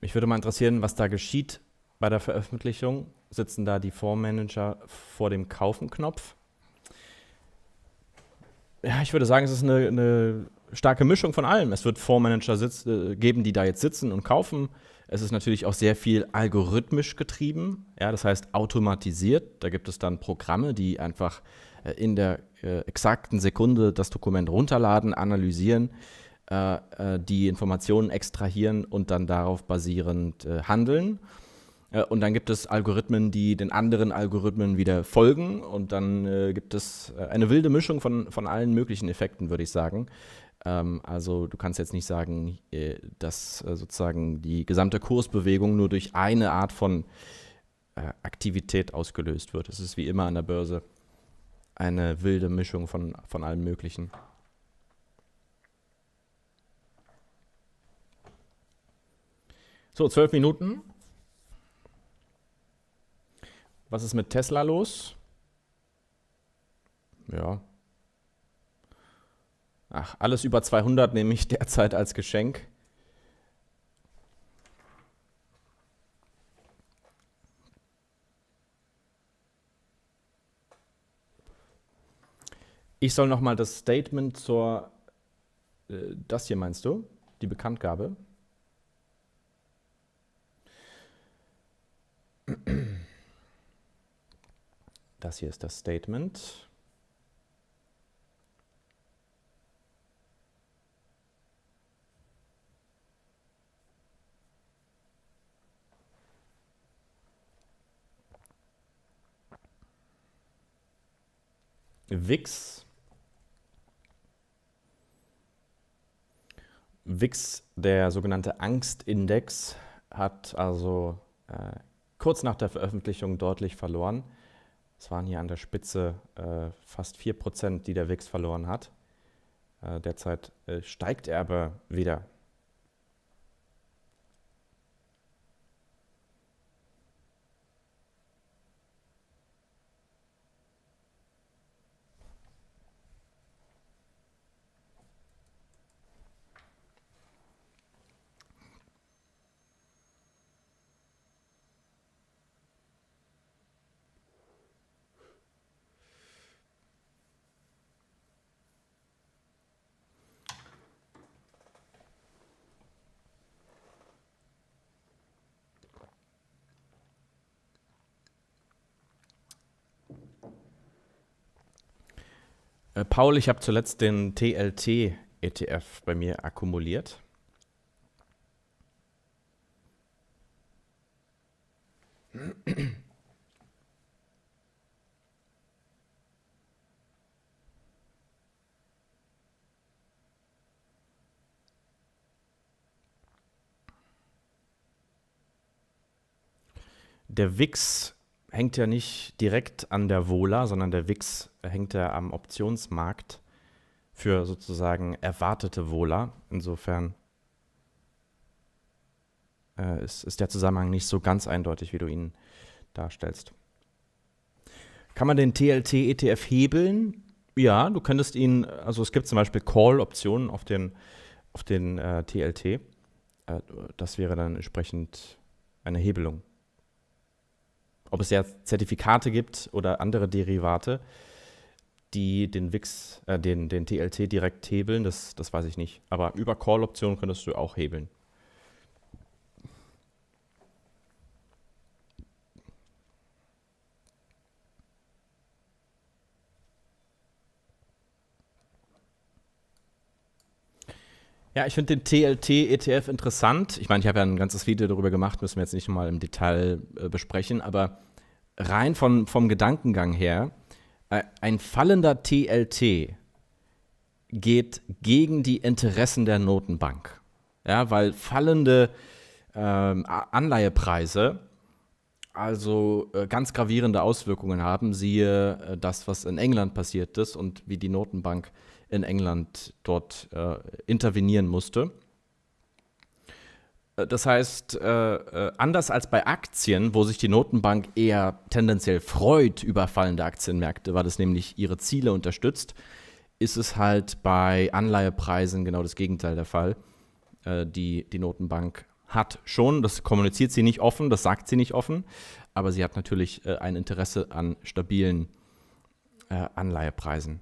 Mich würde mal interessieren, was da geschieht bei der Veröffentlichung. Sitzen da die Fondsmanager vor dem Kaufen-Knopf? Ja, ich würde sagen, es ist eine starke Mischung von allem. Es wird Fondsmanager geben, die da jetzt sitzen und kaufen. Es ist natürlich auch sehr viel algorithmisch getrieben, ja, das heißt automatisiert. Da gibt es dann Programme, die einfach in der exakten Sekunde das Dokument runterladen, analysieren, die Informationen extrahieren und dann darauf basierend handeln. Und dann gibt es Algorithmen, die den anderen Algorithmen wieder folgen. Und dann gibt es eine wilde Mischung von allen möglichen Effekten, würde ich sagen. Also du kannst jetzt nicht sagen, dass sozusagen die gesamte Kursbewegung nur durch eine Art von Aktivität ausgelöst wird. Es ist wie immer an der Börse eine wilde Mischung von allem Möglichen. So, 12 Minuten. Was ist mit Tesla los? Ja. Ach, alles über 200 nehme ich derzeit als Geschenk. Ich soll nochmal das Statement zur, das hier meinst du? Die Bekanntgabe? Das hier ist das Statement. WIX, der sogenannte Angstindex, hat also kurz nach der Veröffentlichung deutlich verloren. Es waren hier an der Spitze fast 4%, die der WIX verloren hat. Derzeit steigt er aber wieder. Paul, ich habe zuletzt den TLT-ETF bei mir akkumuliert. Der WIX hängt ja nicht direkt an der Vola, sondern der WIX hängt ja am Optionsmarkt für sozusagen erwartete Vola. Insofern ist der Zusammenhang nicht so ganz eindeutig, wie du ihn darstellst. Kann man den TLT-ETF hebeln? Ja, du könntest ihn, also es gibt zum Beispiel Call-Optionen auf den TLT. Das wäre dann entsprechend eine Hebelung. Ob es ja Zertifikate gibt oder andere Derivate, die den WIX, den TLT direkt hebeln, das weiß ich nicht. Aber über Call-Optionen könntest du auch hebeln. Ja, ich finde den TLT-ETF interessant. Ich meine, ich habe ja ein ganzes Video darüber gemacht, müssen wir jetzt nicht mal im Detail besprechen, aber rein vom Gedankengang her, ein fallender TLT geht gegen die Interessen der Notenbank. Ja, weil fallende Anleihepreise also ganz gravierende Auswirkungen haben, siehe das, was in England passiert ist und wie die Notenbank in England dort intervenieren musste. Das heißt, anders als bei Aktien, wo sich die Notenbank eher tendenziell freut über fallende Aktienmärkte, weil es nämlich ihre Ziele unterstützt, ist es halt bei Anleihepreisen genau das Gegenteil der Fall. Die Notenbank hat schon, das kommuniziert sie nicht offen, das sagt sie nicht offen, aber sie hat natürlich ein Interesse an stabilen Anleihepreisen.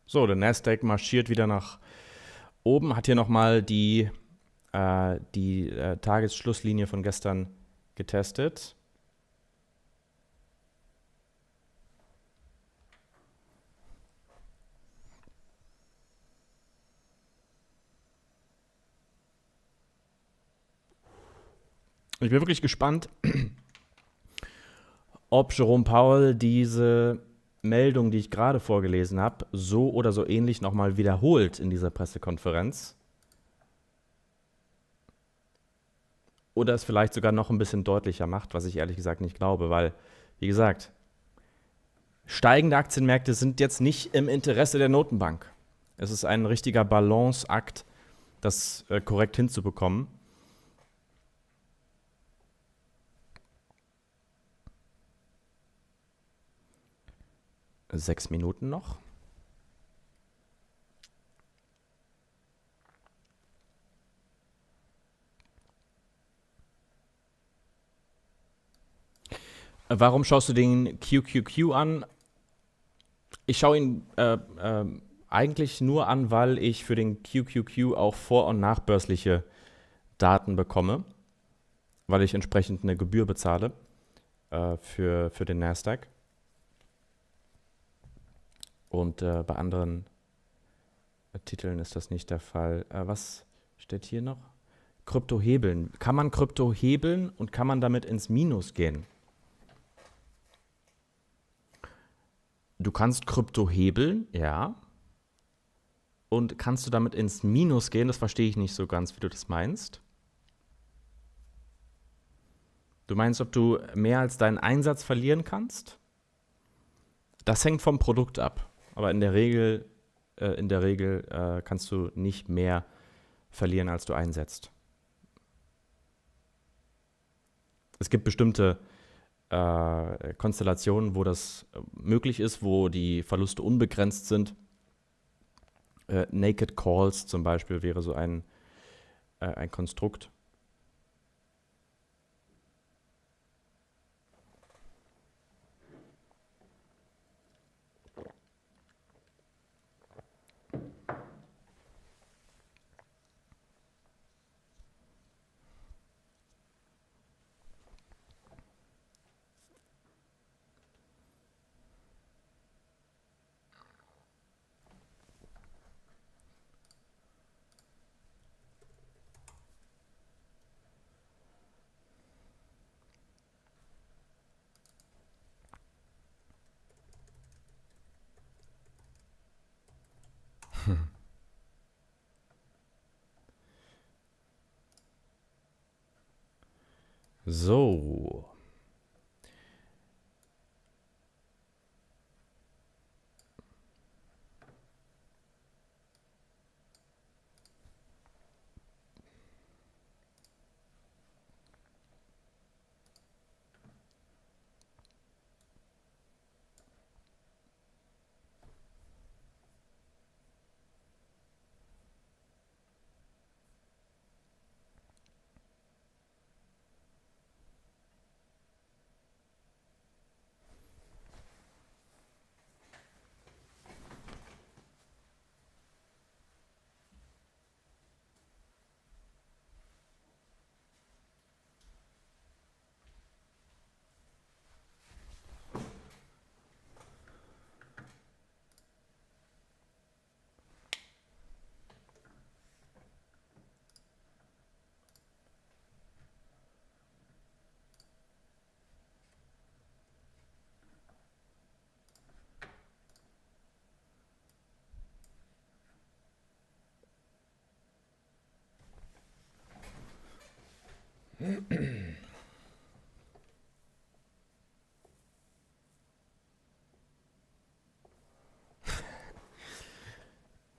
So, der Nasdaq marschiert wieder nach oben, hat hier nochmal die Tagesschlusslinie von gestern getestet. Ich bin wirklich gespannt, ob Jerome Powell diese Meldung, die ich gerade vorgelesen habe, so oder so ähnlich nochmal wiederholt in dieser Pressekonferenz. oder es vielleicht sogar noch ein bisschen deutlicher macht, was ich ehrlich gesagt nicht glaube, weil, wie gesagt, steigende Aktienmärkte sind jetzt nicht im Interesse der Notenbank. Es ist ein richtiger Balanceakt, das korrekt hinzubekommen. Sechs Minuten noch. Warum schaust du den QQQ an? Ich schaue ihn eigentlich nur an, weil ich für den QQQ auch vor- und nachbörsliche Daten bekomme, weil ich entsprechend eine Gebühr bezahle für den Nasdaq. Und bei anderen Titeln ist das nicht der Fall. Was steht hier noch? Krypto hebeln. Kann man Krypto hebeln und kann man damit ins Minus gehen? Du kannst Krypto hebeln, ja. Und kannst du damit ins Minus gehen? Das verstehe ich nicht so ganz, wie du das meinst. Du meinst, ob du mehr als deinen Einsatz verlieren kannst? Das hängt vom Produkt ab. Aber in der Regel kannst du nicht mehr verlieren, als du einsetzt. Es gibt bestimmte Konstellationen, wo das möglich ist, wo die Verluste unbegrenzt sind. Naked Calls zum Beispiel wäre so ein Konstrukt. So.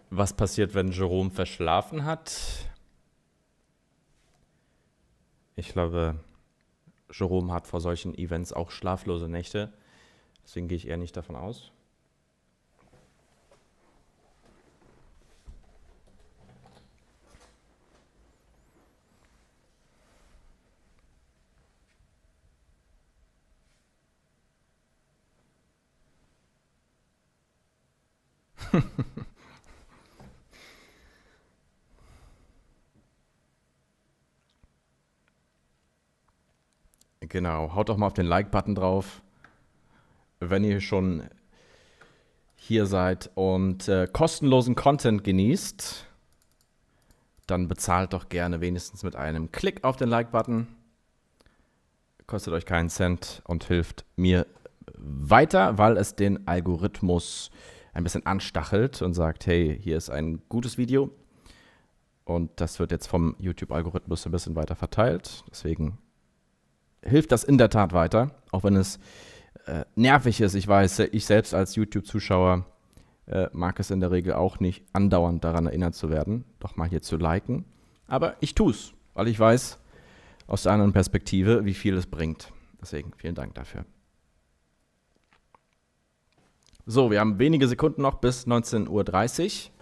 Was passiert, wenn Jerome verschlafen hat? Ich glaube, Jerome hat vor solchen Events auch schlaflose Nächte. Deswegen gehe ich eher nicht davon aus. Genau, haut doch mal auf den Like-Button drauf, wenn ihr schon hier seid und kostenlosen Content genießt. Dann bezahlt doch gerne wenigstens mit einem Klick auf den Like-Button. Kostet euch keinen Cent und hilft mir weiter, weil es den Algorithmus ein bisschen anstachelt und sagt, hey, hier ist ein gutes Video. Und das wird jetzt vom YouTube-Algorithmus ein bisschen weiter verteilt. Deswegen hilft das in der Tat weiter, auch wenn es nervig ist. Ich weiß, ich selbst als YouTube-Zuschauer mag es in der Regel auch nicht, andauernd daran erinnert zu werden, doch mal hier zu liken. Aber ich tue es, weil ich weiß aus der anderen Perspektive, wie viel es bringt. Deswegen vielen Dank dafür. So, wir haben wenige Sekunden noch bis 19:30 Uhr.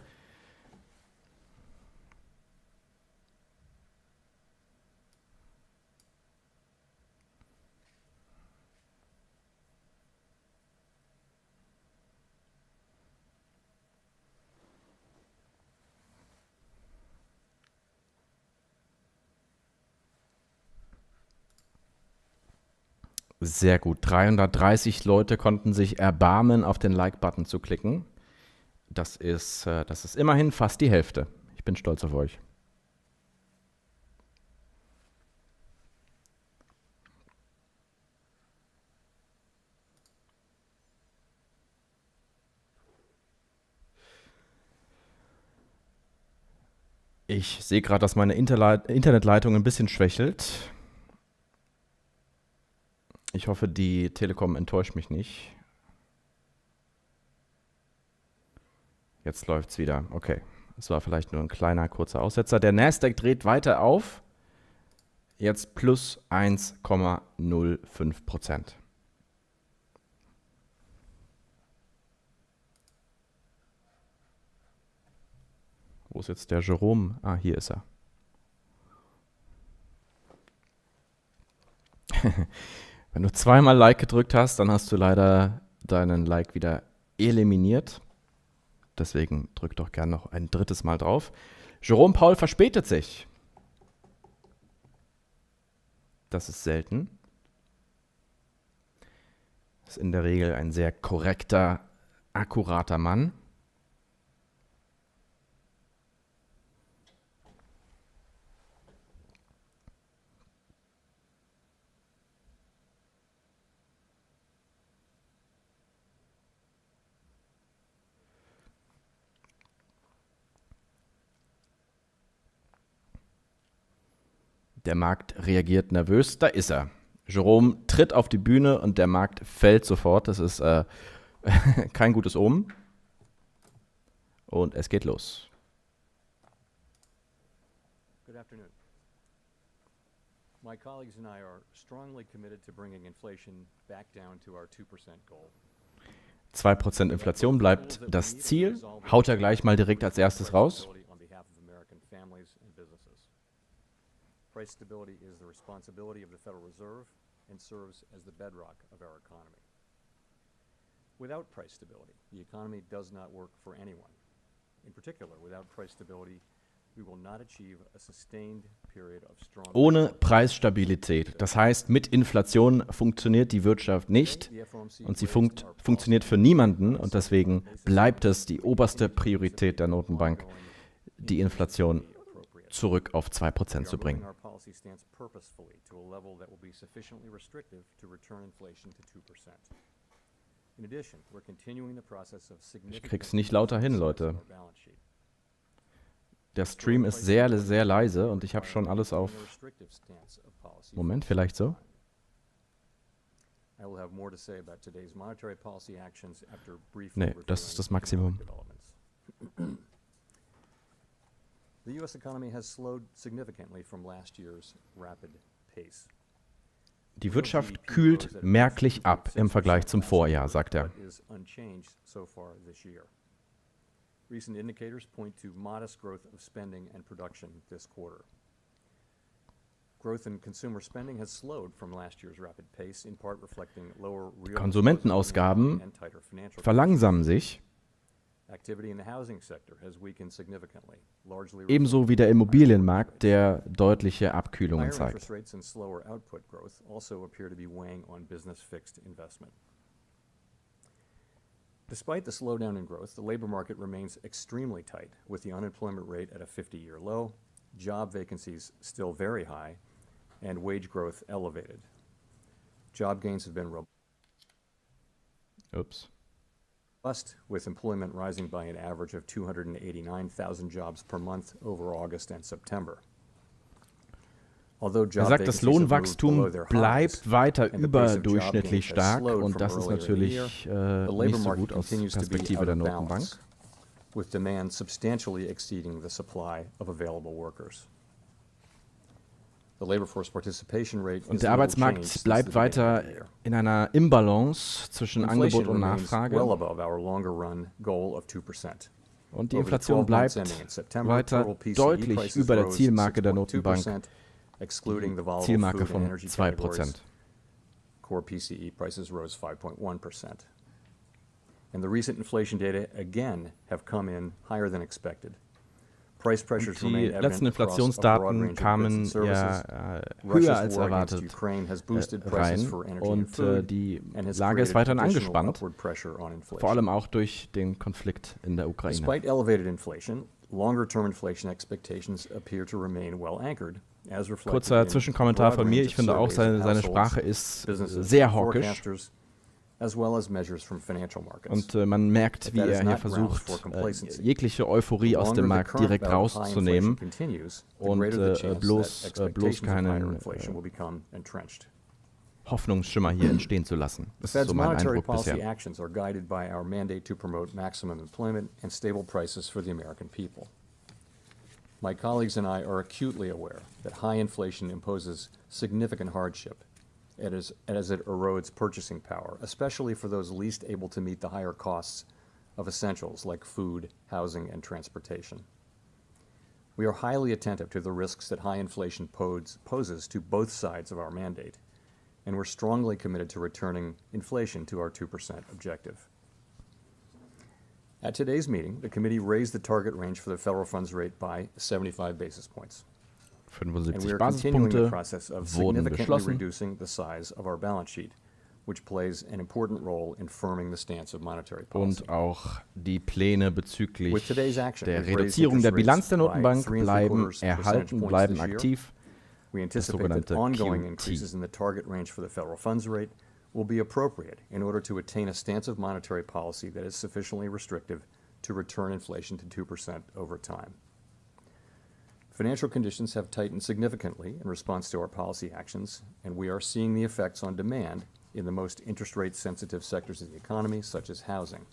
Sehr gut. 330 Leute konnten sich erbarmen, auf den Like-Button zu klicken. Das ist immerhin fast die Hälfte. Ich bin stolz auf euch. Ich sehe gerade, dass meine Internetleitung ein bisschen schwächelt. Ich hoffe, die Telekom enttäuscht mich nicht. Jetzt läuft's wieder. Okay, das war vielleicht nur ein kleiner, kurzer Aussetzer. Der Nasdaq dreht weiter auf. Jetzt plus 1,05%. Wo ist jetzt der Jerome? Ah, hier ist er. Wenn du zweimal Like gedrückt hast, dann hast du leider deinen Like wieder eliminiert. Deswegen drück doch gerne noch ein drittes Mal drauf. Jerome Paul verspätet sich. Das ist selten. Ist in der Regel ein sehr korrekter, akkurater Mann. Der Markt reagiert nervös. Da ist er. Jerome tritt auf die Bühne und der Markt fällt sofort. Das ist kein gutes Omen. Und es geht los. Good afternoon. My colleagues and I are strongly committed to bringing inflation back down to our 2% goal. 2% Inflation bleibt das Ziel. Haut er gleich mal direkt als erstes raus. Price stability is the responsibility of the Federal Reserve and serves as the bedrock of our economy. Without price stability, the economy does not work for anyone. In particular, without price stability, we will not achieve a sustained period of strong. Ohne Preisstabilität, das heißt, mit Inflation funktioniert die Wirtschaft nicht und sie funktioniert für niemanden und deswegen bleibt es die oberste Priorität der Notenbank, die Inflation zurück auf 2% zu bringen. Ich krieg's nicht lauter hin, Leute. Der Stream ist sehr, sehr leise und ich habe schon alles auf... Moment, vielleicht so? Nee, das ist das Maximum. The U.S. economy has slowed significantly from last year's rapid pace. Die Wirtschaft kühlt merklich ab im Vergleich zum Vorjahr, sagt er. Recent indicators point to modest growth of spending and production this quarter. Growth in consumer spending has slowed from last year's rapid pace, in part reflecting lower real Konsumentenausgaben verlangsamen sich. Ebenso wie der Immobilienmarkt, der deutliche Abkühlungen zeigt. Despite the slowdown in growth, the labor market remains extremely tight, with the unemployment rate at a 50-year low, job vacancies still very high, and wage growth elevated. Job gains have been robust. Ups. with employment rising by an average of 289,000 jobs per month over August and September. Er sagt, das Lohnwachstum bleibt weiter überdurchschnittlich stark und das ist natürlich nicht so gut aus Perspektive der Notenbank. With demand substantially exceeding the supply of available workers. The labor force participation rate Und der Arbeitsmarkt bleibt weiter in einer Imbalance zwischen Angebot und Nachfrage. Well above our longer run goal of 2%. Und die Inflation bleibt weiter deutlich über der Zielmarke der Notenbank, Zielmarke von 2%. Core PCE prices rose 5.1%. And the recent inflation data again have come in higher than expected. Price pressures Die remain letzten evident across a broad Inflationsdaten range of goods kamen and services. ja höher Russia's als war against erwartet Ukraine has boosted prices rein for energy and und food die and has Lage ist created weiterhin additional angespannt, upward pressure on inflation. vor allem auch durch den Konflikt in der Ukraine. Despite elevated inflation, longer-term inflation expectations appear to remain well anchored. Kurzer Zwischenkommentar von mir. Ich finde auch, seine Sprache ist sehr hawkisch. Und man merkt, wie er hier versucht, jegliche Euphorie aus dem Markt direkt rauszunehmen und bloß keinen Hoffnungsschimmer hier entstehen zu lassen. Das ist so mein Eindruck bisher. My colleagues and I are acutely aware that high inflation imposes significant hardship as it erodes purchasing power, especially for those least able to meet the higher costs of essentials like food, housing, and transportation. We are highly attentive to the risks that high inflation poses to both sides of our mandate, and we're strongly committed to returning inflation to our 2% objective. At today's meeting, the committee raised the target range for the federal funds rate by 75 basis points. 75 Basispunkte wurden beschlossen. Reducing the size of our balance sheet, which plays an important role in firming the stance of monetary policy. Und auch die Pläne bezüglich der Reduzierung der Bilanz der Notenbank bleiben erhalten, bleiben aktiv. We anticipate that ongoing increases in the target range for the federal funds rate will be appropriate in order to attain a stance of monetary policy that is sufficiently restrictive to return inflation to 2% over time. Financial conditions have tightened significantly in response to our policy actions, and we are seeing the effects on demand in the most interest rate sensitive sectors of the economy, such as housing.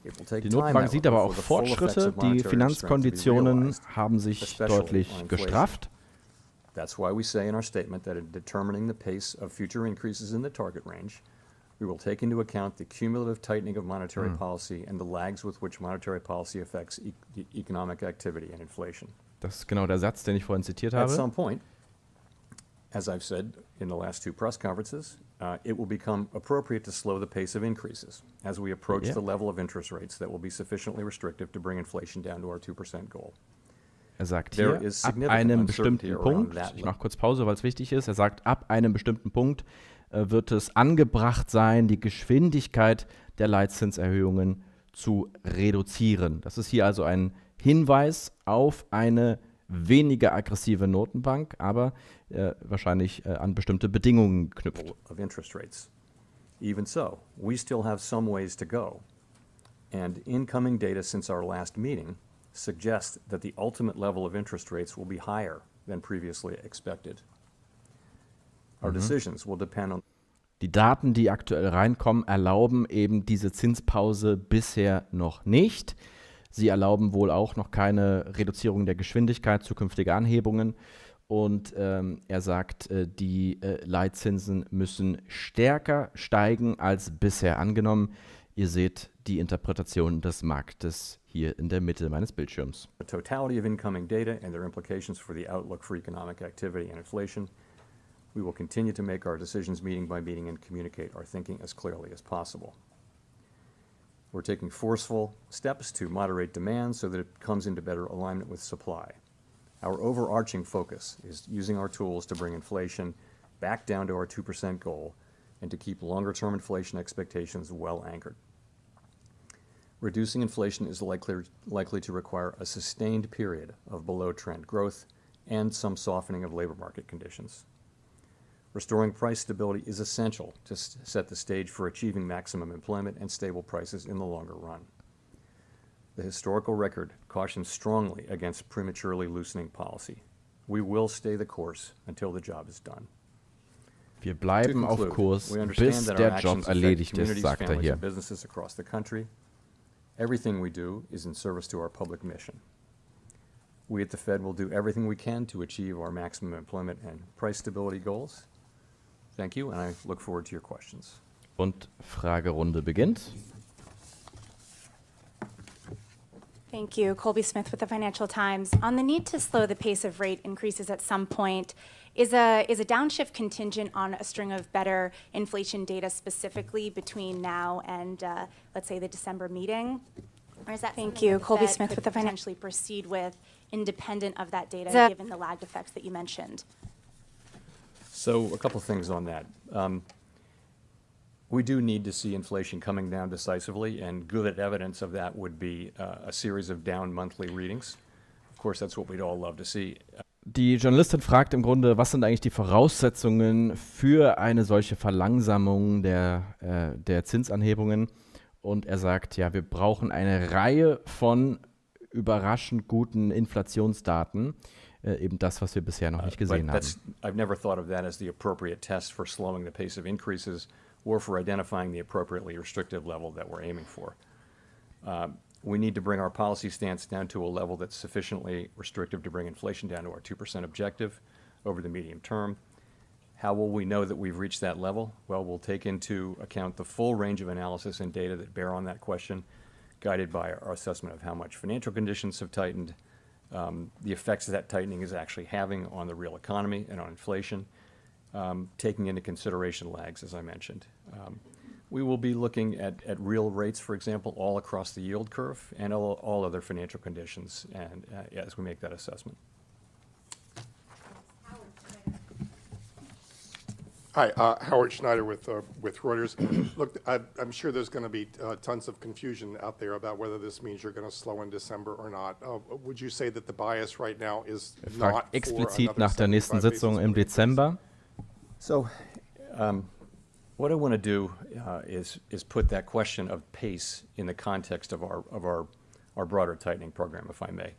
Die Notenbank sieht aber auch Fortschritte. Die Finanzkonditionen haben sich deutlich gestrafft. That's why we say in our statement that in determining the pace of future increases in the target range, we will take into account the cumulative tightening of monetary policy and the lags with which monetary policy affects economic activity and inflation. Das ist genau der Satz, den ich vorhin zitiert At habe. some point, as I've said in the last two press conferences, it will become appropriate to slow the pace of increases as we approach the level of interest rates that will be sufficiently restrictive to bring inflation down to our 2% goal. Er sagt hier, ab einem bestimmten Punkt, ich mache kurz Pause, weil es wichtig ist, er sagt, ab einem bestimmten Punkt wird es angebracht sein, die Geschwindigkeit der Leitzinserhöhungen zu reduzieren. Das ist hier also ein Hinweis auf eine weniger aggressive Notenbank, aber wahrscheinlich an bestimmte Bedingungen knüpft. Of interest rates. Even so, we still have some ways to go. And incoming data since our last meeting suggests that the ultimate level of interest rates will be higher than previously expected. Our decisions will depend on Die Daten, die aktuell reinkommen, erlauben eben diese Zinspause bisher noch nicht. Sie erlauben wohl auch noch keine Reduzierung der Geschwindigkeit, zukünftige Anhebungen. Und er sagt, die Leitzinsen müssen stärker steigen als bisher angenommen. Ihr seht die Interpretation des Marktes hier in der Mitte meines Bildschirms. the totality of incoming data and their implications for the outlook for economic activity and inflation. We will continue to make our decisions meeting by meeting and communicate our thinking as clearly as possible. We're taking forceful steps to moderate demand so that it comes into better alignment with supply. Our overarching focus is using our tools to bring inflation back down to our 2% goal and to keep longer-term inflation expectations well anchored. Reducing inflation is likely to require a sustained period of below-trend growth and some softening of labor market conditions. Restoring price stability is essential to set the stage for achieving maximum employment and stable prices in the longer run. The historical record cautions strongly against prematurely loosening policy. We will stay the course until the job is done. Wir bleiben auf Kurs, bis der Job erledigt ist, sagt er hier. Businesses across the country. Everything we do is in service to our public mission. We at the Fed will do everything we can to achieve our maximum employment and price stability goals. Thank you, and I look forward to your questions. Und Fragerunde beginnt. Thank you. Colby Smith with the Financial Times. On the need to slow the pace of rate increases at some point, is a downshift contingent on a string of better inflation data specifically between now and, let's say, the December meeting? Or is that Thank you. Colby Smith with the potentially proceed with independent of that data, given the lagged effects that you mentioned? So a couple things on that. We do need to see inflation coming down decisively, and good evidence of that would be a series of down monthly readings. Of course, that's what we'd all love to see. Die Journalistin fragt im Grunde, was sind eigentlich die Voraussetzungen für eine solche Verlangsamung der Zinsanhebungen? Und er sagt, ja, wir brauchen eine Reihe von überraschend guten Inflationsdaten. Eben das, was wir bisher noch nicht gesehen haben. I've never thought of that as the appropriate test for slowing the pace of increases or for identifying the appropriately restrictive level that we're aiming for. We need to bring our policy stance down to a level that's sufficiently restrictive to bring inflation down to our 2% objective over the medium term. How will we know that we've reached that level? Well, we'll take into account the full range of analysis and data that bear on that question, guided by our assessment of how much financial conditions have tightened, the effects that tightening is actually having on the real economy and on inflation, taking into consideration lags, as I mentioned. We will be looking at real rates, for example, all across the yield curve and all other financial conditions and as we make that assessment. Hi, Howard Schneider with Reuters. Look, I'm sure there's going to be tons of confusion out there about whether this means you're going to slow in December or not. Would you say that the bias right now is not explizit nach der nächsten Sitzung im Dezember? So, what I want to do is put that question of pace in the context of our broader tightening program, if I may,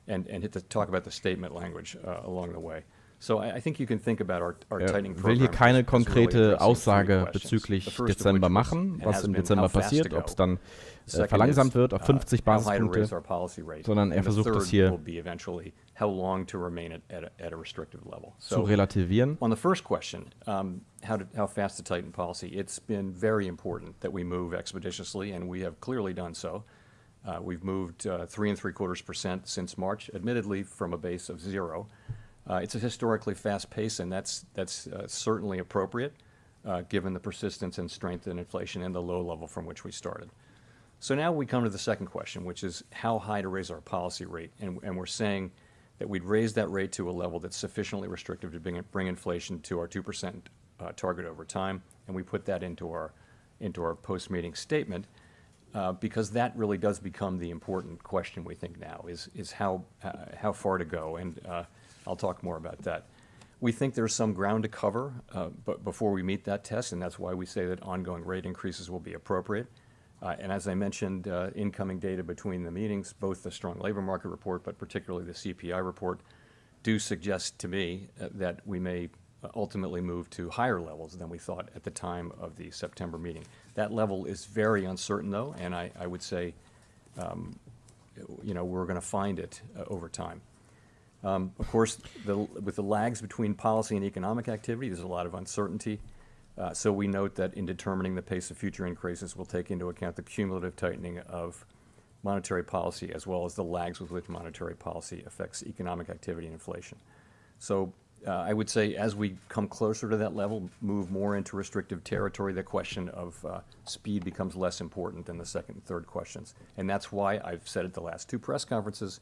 and talk about the statement language along the way. So I think you can think about our tightening program. Will hier keine konkrete Aussage bezüglich Dezember machen, was im Dezember passiert, ob es dann verlangsamt wird auf 50 Basispunkte, sondern er versucht es hier zu relativieren. On the first question, how fast to tighten policy, it's been very important that we move expeditiously, and we have clearly done so. We've moved 3 3/4% since March, admittedly from a base of 0. It's a historically fast pace, and that's certainly appropriate, given the persistence and strength in inflation and the low level from which we started. So now we come to the second question, which is how high to raise our policy rate, and we're saying that we'd raise that rate to a level that's sufficiently restrictive to bring inflation to our 2% target over time, and we put that into our post-meeting statement, because that really does become the important question we think now is how far to go, and I'll talk more about that. We think there's some ground to cover but before we meet that test, and that's why we say that ongoing rate increases will be appropriate. And as I mentioned, incoming data between the meetings, both the strong labor market report, but particularly the CPI report, do suggest to me that we may ultimately move to higher levels than we thought at the time of the September meeting. That level is very uncertain, though, and I would say, we're going to find it over time. Of course, with the lags between policy and economic activity, there's a lot of uncertainty. So we note that in determining the pace of future increases, we'll take into account the cumulative tightening of monetary policy as well as the lags with which monetary policy affects economic activity and inflation. So I would say as we come closer to that level, move more into restrictive territory, the question of speed becomes less important than the second and third questions. And that's why I've said at the last 2 press conferences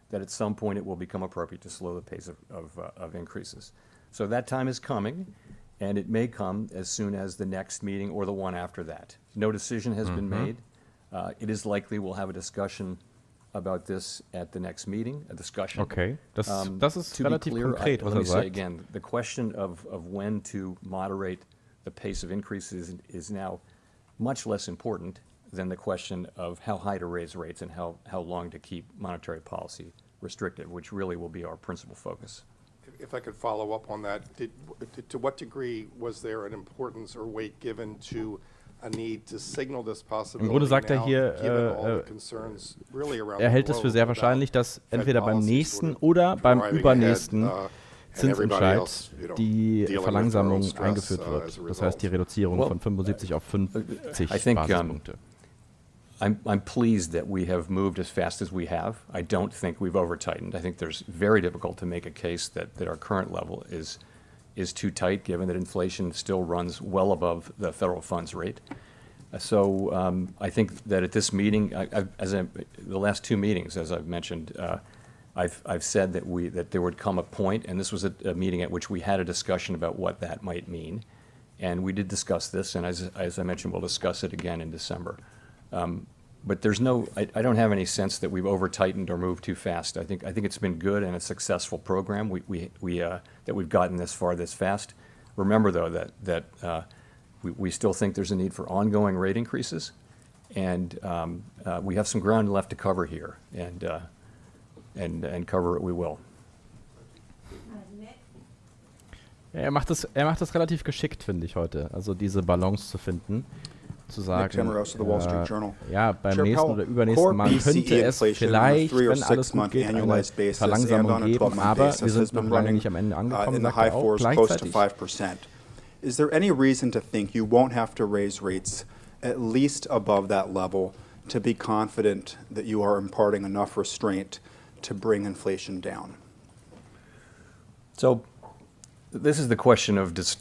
that at some point it will become appropriate to slow the pace of increases. So that time is coming, and it may come as soon as the next meeting or the one after that. No decision has been made. It is likely we'll have a discussion about this at the next meeting, a discussion. Okay, das ist To be relativ clear, konkret, let was me say sagt. again, the question of when to moderate the pace of increases is now much less important than the question of how high to raise rates and how long to keep monetary policy restrictive, which really will be our principal focus. If I could follow up on that, to what degree was there an importance or weight given to a need to signal this possibility Grunde sagt now, hier, given all the concerns really around Er the hält es für globe sehr about wahrscheinlich, dass Fed entweder beim policy nächsten sort of oder beim driving übernächsten ahead, and everybody Zinsentscheid else, die dealing with their own Verlangsamung stress, eingeführt as wird. a Das result. heißt die Reduzierung Well, von 75 auf 50 I think, Basispunkte. I'm pleased that we have moved as fast as we have. I don't think we've over-tightened. I think there's very difficult to make a case that our current level is too tight, given that inflation still runs well above the federal funds rate. So I think that at this meeting, the last two meetings, as I've mentioned, I've said that there would come a point, and this was a meeting at which we had a discussion about what that might mean, and we did discuss this, and as I mentioned, we'll discuss it again in December. But there's I don't have any sense that we've over-tightened or moved too fast. I think it's been good and a successful program. That we've gotten this far this fast. Remember though that we still think there's a need for ongoing rate increases, and we have some ground left to cover here, and cover it we will. Ja, er macht das relativ geschickt, finde ich heute. Also diese Balance zu finden. Zu sagen, ja, beim nächsten oder übernächsten Mal könnte es vielleicht, wenn alles gut geht, eine Verlangsamung geben, aber wir sind noch lange nicht am Ende angekommen, sagt er auch gleichzeitig. Is there any reason to think you won't have to raise rates at least above that level to be confident that you are imparting enough restraint to bring inflation down? So this is the question of does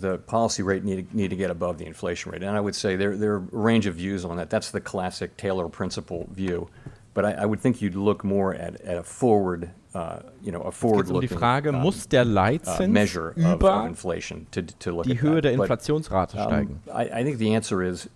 the policy rate need to get above the inflation rate? And I would say there are a range of views on that. That's the classic Taylor principle view. But I would think you'd look more at a forward, a forward-looking die Frage, muss der Leitzins measure of inflation to look die at Höhe that. der Inflationsrate steigen? I think the answer is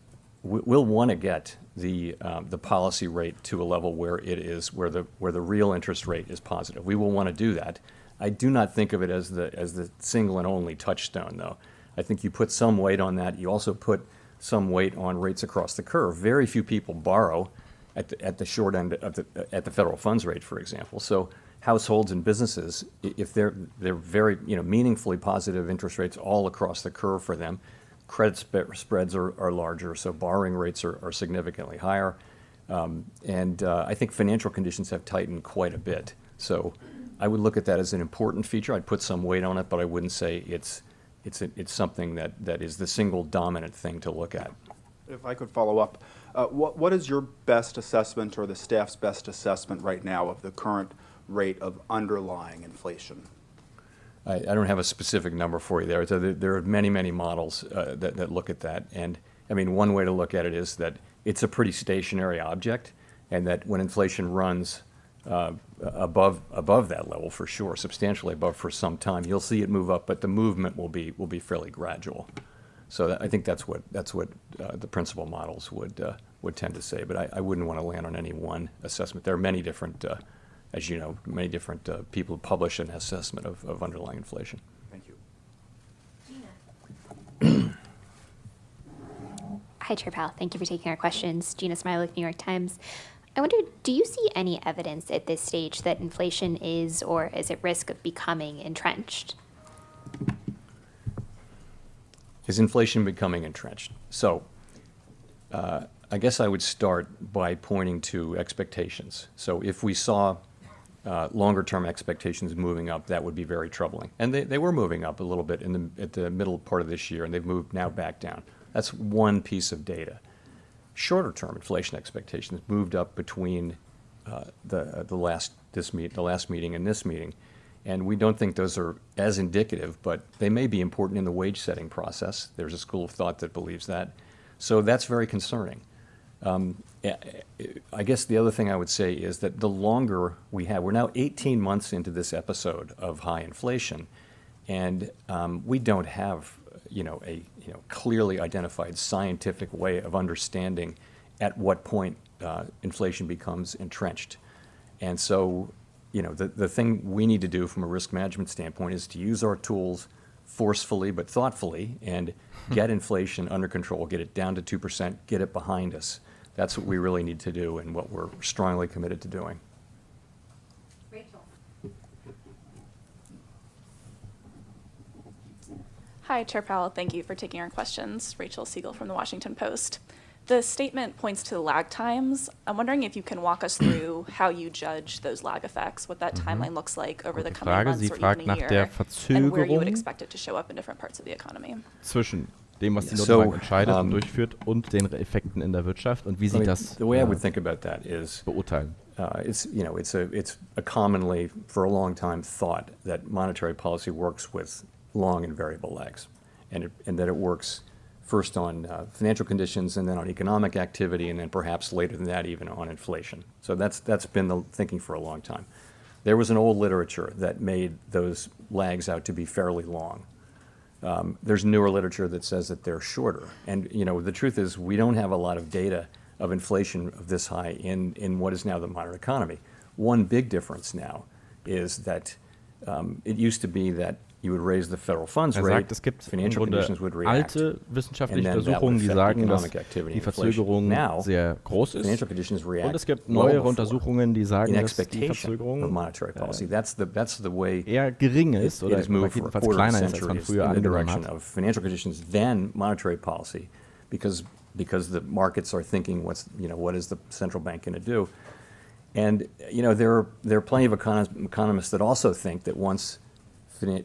we'll want to get the policy rate to a level where it is where the real interest rate is positive. We will want to do that. I do not think of it as the single and only touchstone, though. I think you put some weight on that. You also put some weight on rates across the curve. Very few people borrow at the short end at the federal funds rate, for example. So households and businesses, if they're very meaningfully positive interest rates all across the curve for them, credit spreads are larger, so borrowing rates are significantly higher, and I think financial conditions have tightened quite a bit. So I would look at that as an important feature. I'd put some weight on it, but I wouldn't say it's something that is the single dominant thing to look at. If I could follow up, what is your best assessment or the staff's best assessment right now of the current rate of underlying inflation? I don't have a specific number for you there. So there are many, many models that look at that. And I mean, one way to look at it is that it's a pretty stationary object, and that when inflation runs above that level, for sure, substantially above for some time, you'll see it move up, but the movement will be fairly gradual. So I think that's what the principal models would tend to say. But I wouldn't want to land on any one assessment. There are many different, as you know, people who publish an assessment of underlying inflation. Thank you. Hi, Chair Powell. Thank you for taking our questions. Gina Smilik, New York Times. I wonder, do you see any evidence at this stage that inflation is or is at risk of becoming entrenched? Is inflation becoming entrenched? So I guess I would start by pointing to expectations. So if we saw longer-term expectations moving up, that would be very troubling. And they were moving up a little bit at the middle part of this year, and they've moved now back down. That's one piece of data. Shorter-term inflation expectations moved up between the last meeting and this meeting, and we don't think those are as indicative, but they may be important in the wage-setting process. There's a school of thought that believes that, so that's very concerning. I guess the other thing I would say is that the longer we have, we're now 18 months into this episode of high inflation, and we don't have a clearly identified scientific way of understanding at what point inflation becomes entrenched. And so, the thing we need to do from a risk management standpoint is to use our tools forcefully but thoughtfully and get inflation under control, get it down to 2%, get it behind us. That's what we really need to do and what we're strongly committed to doing. Hi, Chair Powell. Thank you for taking our questions. Rachel Siegel from the Washington Post. The statement points to the lag times. I'm wondering if you can walk us through how you judge those lag effects, what that timeline looks like over the coming months or even a year, and where you would expect it to show up in different parts of the economy. Zwischen dem, was die Notenbank entscheidet und durchführt, und den Effekten in der Wirtschaft und wie Sie das the way I would think about that is beurteilen. It's a commonly for a long time thought that monetary policy works with long and variable lags, and that it works first on financial conditions and then on economic activity and then perhaps later than that even on inflation. So that's been the thinking for a long time. There was an old literature that made those lags out to be fairly long. There's newer literature that says that they're shorter. And the truth is we don't have a lot of data of inflation of this high in what is now the modern economy. One big difference now is that it used to be that you would raise the federal funds rate, Es gibt financial conditions would react, alte wissenschaftliche and then that would Untersuchungen, die affect sagen, dass economic activity die and inflation. Verzögerung Now, sehr groß ist. financial conditions react Und es gibt well neuere before, Untersuchungen, die sagen, in dass die expectation of Verzögerung monetary policy. That's the way eher gering ist it oder has moved for a jedenfalls quarter of a kleiner ist, als century man is früher in the angenommen direction hat. of financial conditions than monetary policy, because the markets are thinking what is the central bank going to do, and there are plenty of economists that also think that once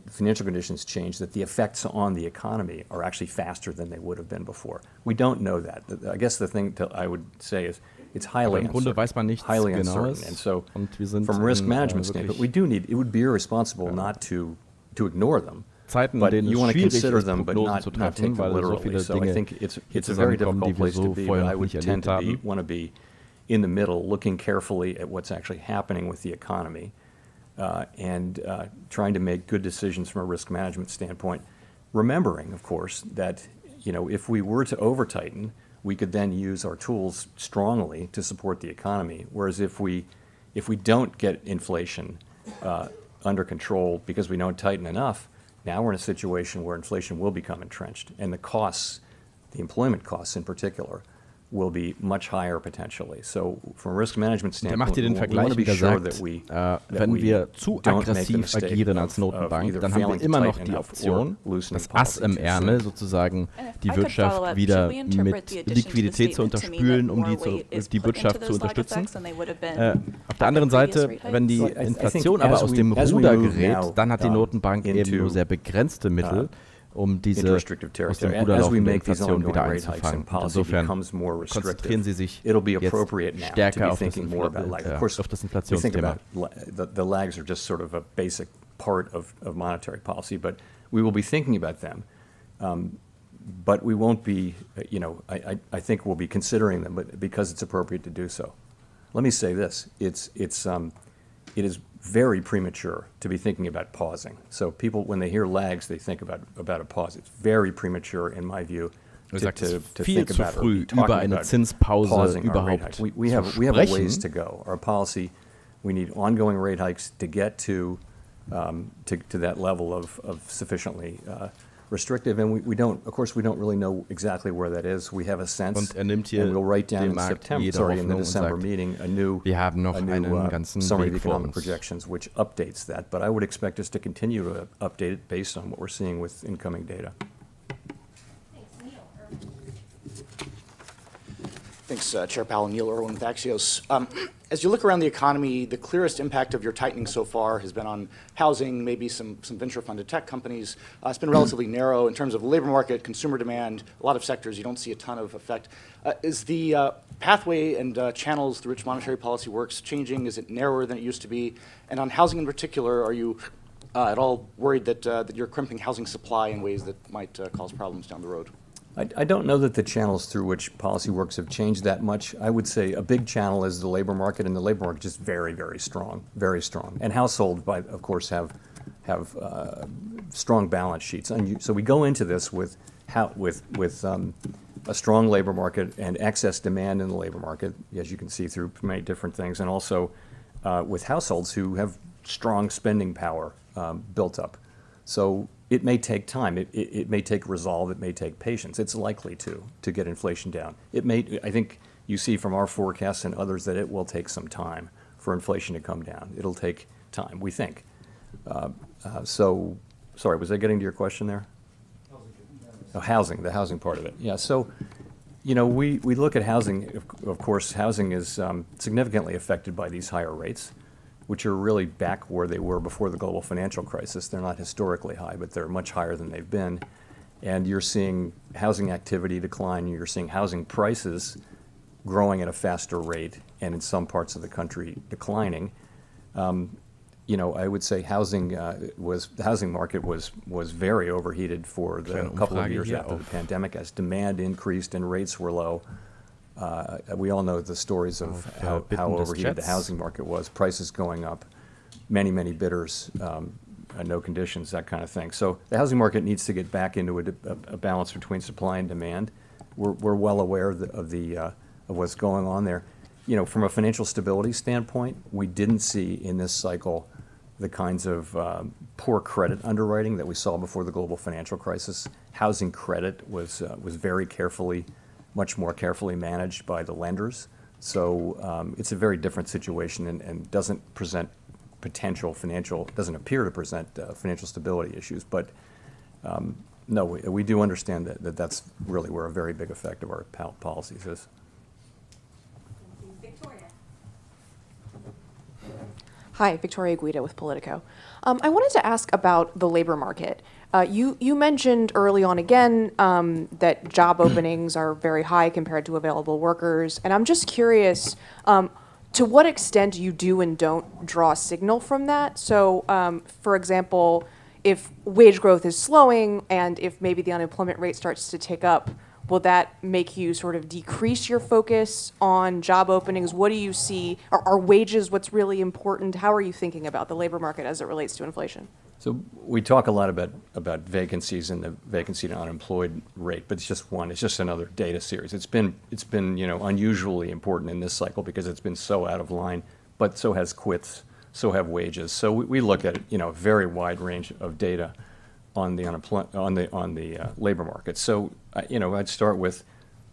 financial conditions change, that the effects on the economy are actually faster than they would have been before. We don't know that. I guess the thing I would say is it's highly Im Grunde weiß man nichts highly Genaues. uncertain. And so Und wir sind from a risk in, management standpoint, it would be irresponsible not to ignore them. Zeiten, in But denen you es want to schwierig consider ist, them, but Prognosen zu not take treffen, them weil so literally. viele So I Dinge think hier it's a very zusammenkommen, difficult die wir place so to be. But vorher I noch would nicht tend erlebt to haben. want to be in the middle, looking carefully at what's actually happening with the economy, and trying to make good decisions from a risk management standpoint. Remembering, of course, that if we were to over-tighten, we could then use our tools strongly to support the economy. Whereas if we don't get inflation under control because we don't tighten enough, now we're in a situation where inflation will become entrenched, and the costs, the employment costs in particular, will be much higher potentially. So from a risk management standpoint, macht hier den we want Vergleich to be und er sure sagt, that we wenn wir zu don't make the aggressiv mistake agieren of als Notenbank, either dann haben failing wir to immer noch tighten die enough Option, or loosening das Ass policy im too Ärmel soon. sozusagen die I could Wirtschaft follow up, wieder should we interpret the mit addition to the Liquidität zu statement to mean unterspülen, that um more weight is die put into Wirtschaft zu those lag unterstützen. effects than they would have been Auf der anderen at previous Seite, rate wenn die hikes? I think Inflation aber as aus we- dem as we Ruder move gerät, now, dann hat die Notenbank eben into, nur sehr begrenzte Mittel, um diese into restrictive aus dem territory. Ruder As we laufende make these Inflation ongoing wieder rate hikes einzufangen. and policy Insofern becomes more konzentrieren restrictive, Sie sich it'll be jetzt appropriate now to stärker be auf das, thinking more about lag. Of course, auf das we think Inflationsthema. about the lags are just sort of a basic part of monetary policy, but we will be thinking about them. But we won't be, I think we'll be considering them, but because it's appropriate to do so. Let me say this: it is very premature to be thinking about pausing. So people, when they hear lags, they think about a pause. It's very premature, in my view, Er sagt, es to ist viel think zu about or früh, be talking über eine about Zinspause pausing our rate überhaupt hikes. We zu have a ways sprechen. to go. Our policy, we need ongoing rate hikes to get to that level of sufficiently restrictive, and we don't really know exactly where that is. We have a sense, Und nimmt hier and we'll write down dem in Markt September, jede sorry, in the Hoffnung und December sagt, meeting, a new wir haben noch einen ganzen summary of Weg vor economic uns. projections, which updates that. But I would expect us to continue to update it based on what we're seeing with incoming data. Thanks, Chair Powell. Neil Irwin with Axios. As you look around the economy, the clearest impact of your tightening so far has been on housing, maybe some venture-funded tech companies. It's been relatively narrow in terms of labor market, consumer demand, a lot of sectors. You don't see a ton of effect. Is the pathway and channels through which monetary policy works changing? Is it narrower than it used to be? And on housing in particular, are you at all worried that you're crimping housing supply in ways that might cause problems down the road? I don't know that the channels through which policy works have changed that much. I would say a big channel is the labor market, and the labor market is very, very strong, very strong. And households, of course, have strong balance sheets. And so we go into this with a strong labor market and excess demand in the labor market, as you can see through many different things, and also with households who have strong spending power built up. So it may take time. It may take resolve. It may take patience. It's likely to get inflation down. I think you see from our forecasts and others that it will take some time for inflation to come down. It'll take time, we think. So, sorry, was I getting to your question there? Oh, housing, the housing part of it. Yeah, so, you know, we look at housing. Of course, housing is significantly affected by these higher rates, which are really back where they were before the global financial crisis. They're not historically high, but they're much higher than they've been. And you're seeing housing activity decline. You're seeing housing prices growing at a faster rate, and in some parts of the country declining. You know, I would say the housing market was very overheated for the couple of years after the pandemic as demand increased and rates were low. We all know the stories of how overheated the housing market was, prices going up, many bidders, no conditions, that kind of thing. So the housing market needs to get back into a balance between supply and demand. We're well aware of what's going on there. You know, from a financial stability standpoint, we didn't see in this cycle the kinds of poor credit underwriting that we saw before the global financial crisis. Housing credit was very carefully, much more carefully managed by the lenders. So it's a very different situation and doesn't present doesn't appear to present financial stability issues. But no, we do understand that that's really where a very big effect of our policies is. Hi, Victoria Guida with Politico. I wanted to ask about the labor market. You mentioned early on again that job openings are very high compared to available workers, and I'm just curious to what extent you do and don't draw a signal from that. So, for example, if wage growth is slowing and if maybe the unemployment rate starts to tick up, will that make you sort of decrease your focus on job openings? What do you see? Are wages what's really important? How are you thinking about the labor market as it relates to inflation? So we talk a lot about vacancies and the vacancy to unemployed rate, but it's just one. It's just another data series. It's been you know, unusually important in this cycle because it's been so out of line, but so has quits, so have wages. So we look at, you know, a very wide range of data on the labor market. So you know, I'd start with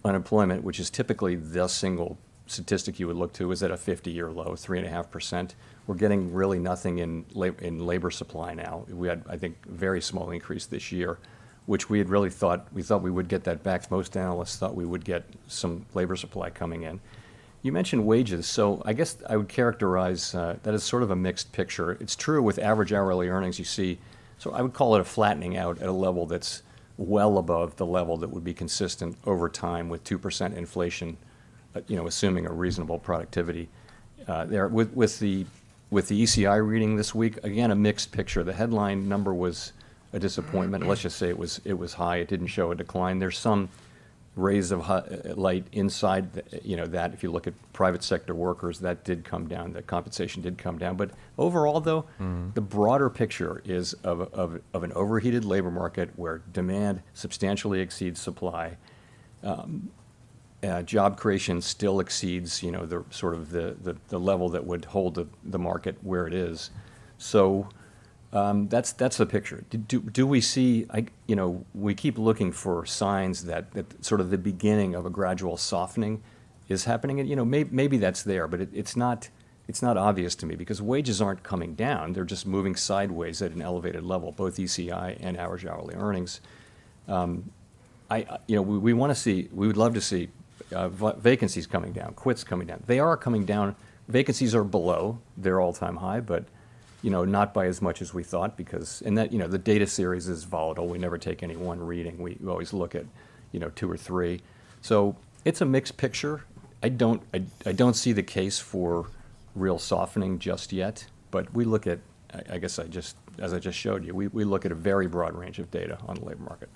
unemployment, which is typically the single statistic you would look to, is at a 50-year low, 3.5%. We're getting really nothing in labor supply now. We had, I think, a very small increase this year, which we had really thought we would get that back. Most analysts thought we would get some labor supply coming in. You mentioned wages, so I guess I would characterize that as sort of a mixed picture. It's true with average hourly earnings you see, so I would call it a flattening out at a level that's well above the level that would be consistent over time with 2% inflation, you know, assuming a reasonable productivity. There with the ECI reading this week, again, a mixed picture. The headline number was a disappointment. Let's just say it was high. It didn't show a decline. There's some rays of light inside, you know, that if you look at private sector workers, that did come down. The compensation did come down. But overall, though, the broader picture is of an overheated labor market where demand substantially exceeds supply. Job creation still exceeds, you know, the sort of the level that would hold the market where it is. So that's the picture. Do we see? You know, we keep looking for signs that sort of the beginning of a gradual softening is happening. And you know, maybe that's there, but it's not obvious to me because wages aren't coming down; they're just moving sideways at an elevated level, both ECI and average hourly earnings. You know, we want to see. We would love to see. Vacancies coming down, quits coming down. They are coming down. Vacancies are below their all-time high, but you know, not by as much as we thought because, and that, you know, the data series is volatile. We never take any one reading. We always look at, you know, 2 or 3. So it's a mixed picture. I don't see the case for real softening just yet, but we look at, I guess as I just showed you, we look at a very broad range of data on the labor market.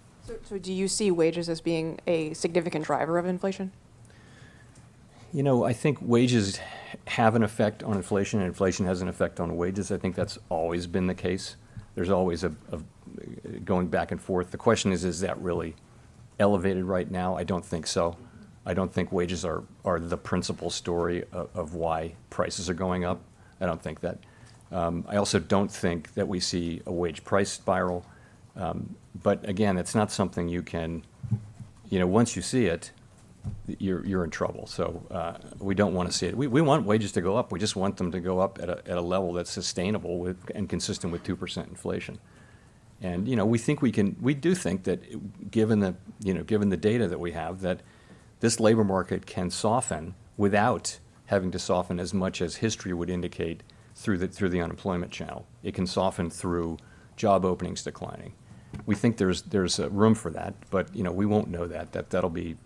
So do you see wages as being a significant driver of inflation? You know, I think wages have an effect on inflation, and inflation has an effect on wages. I think that's always been the case. There's always a going back and forth. The question is that really elevated right now? I don't think so. I don't think wages are the principal story of why prices are going up. I don't think that. I also don't think that we see a wage price spiral. But again, it's not something you can, once you see it, you're in trouble. So we don't want to see it. We want wages to go up. We just want them to go up at a level that's sustainable and consistent with 2% inflation. And we do think that given the data that we have, that this labor market can soften without having to soften as much as history would indicate through the unemployment channel. It can soften through job openings declining. We think there's room for that, but we won't know that. That'll be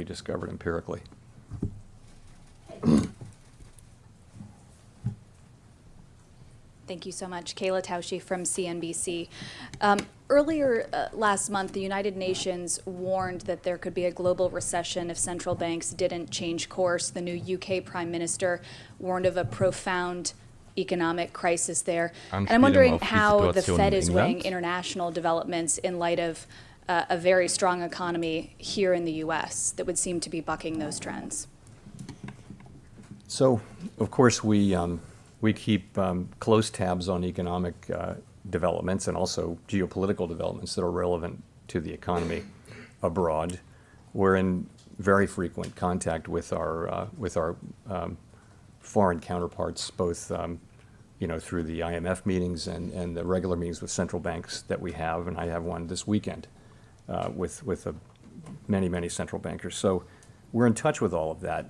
discovered empirically. Thank you so much. Kayla Tausche from CNBC. Earlier last month, the United Nations warned that there could be a global recession if central banks didn't change course. The new UK Prime Minister warned of a profound economic crisis there. And I'm wondering how the Fed is weighing international developments in light of a very strong economy here in the U.S. that would seem to be bucking those trends. So, of course, we keep close tabs on economic developments and also geopolitical developments that are relevant to the economy abroad. We're in very frequent contact with our foreign counterparts, both through the IMF meetings and the regular meetings with central banks that we have, and I have one this weekend with many central bankers. So we're in touch with all of that.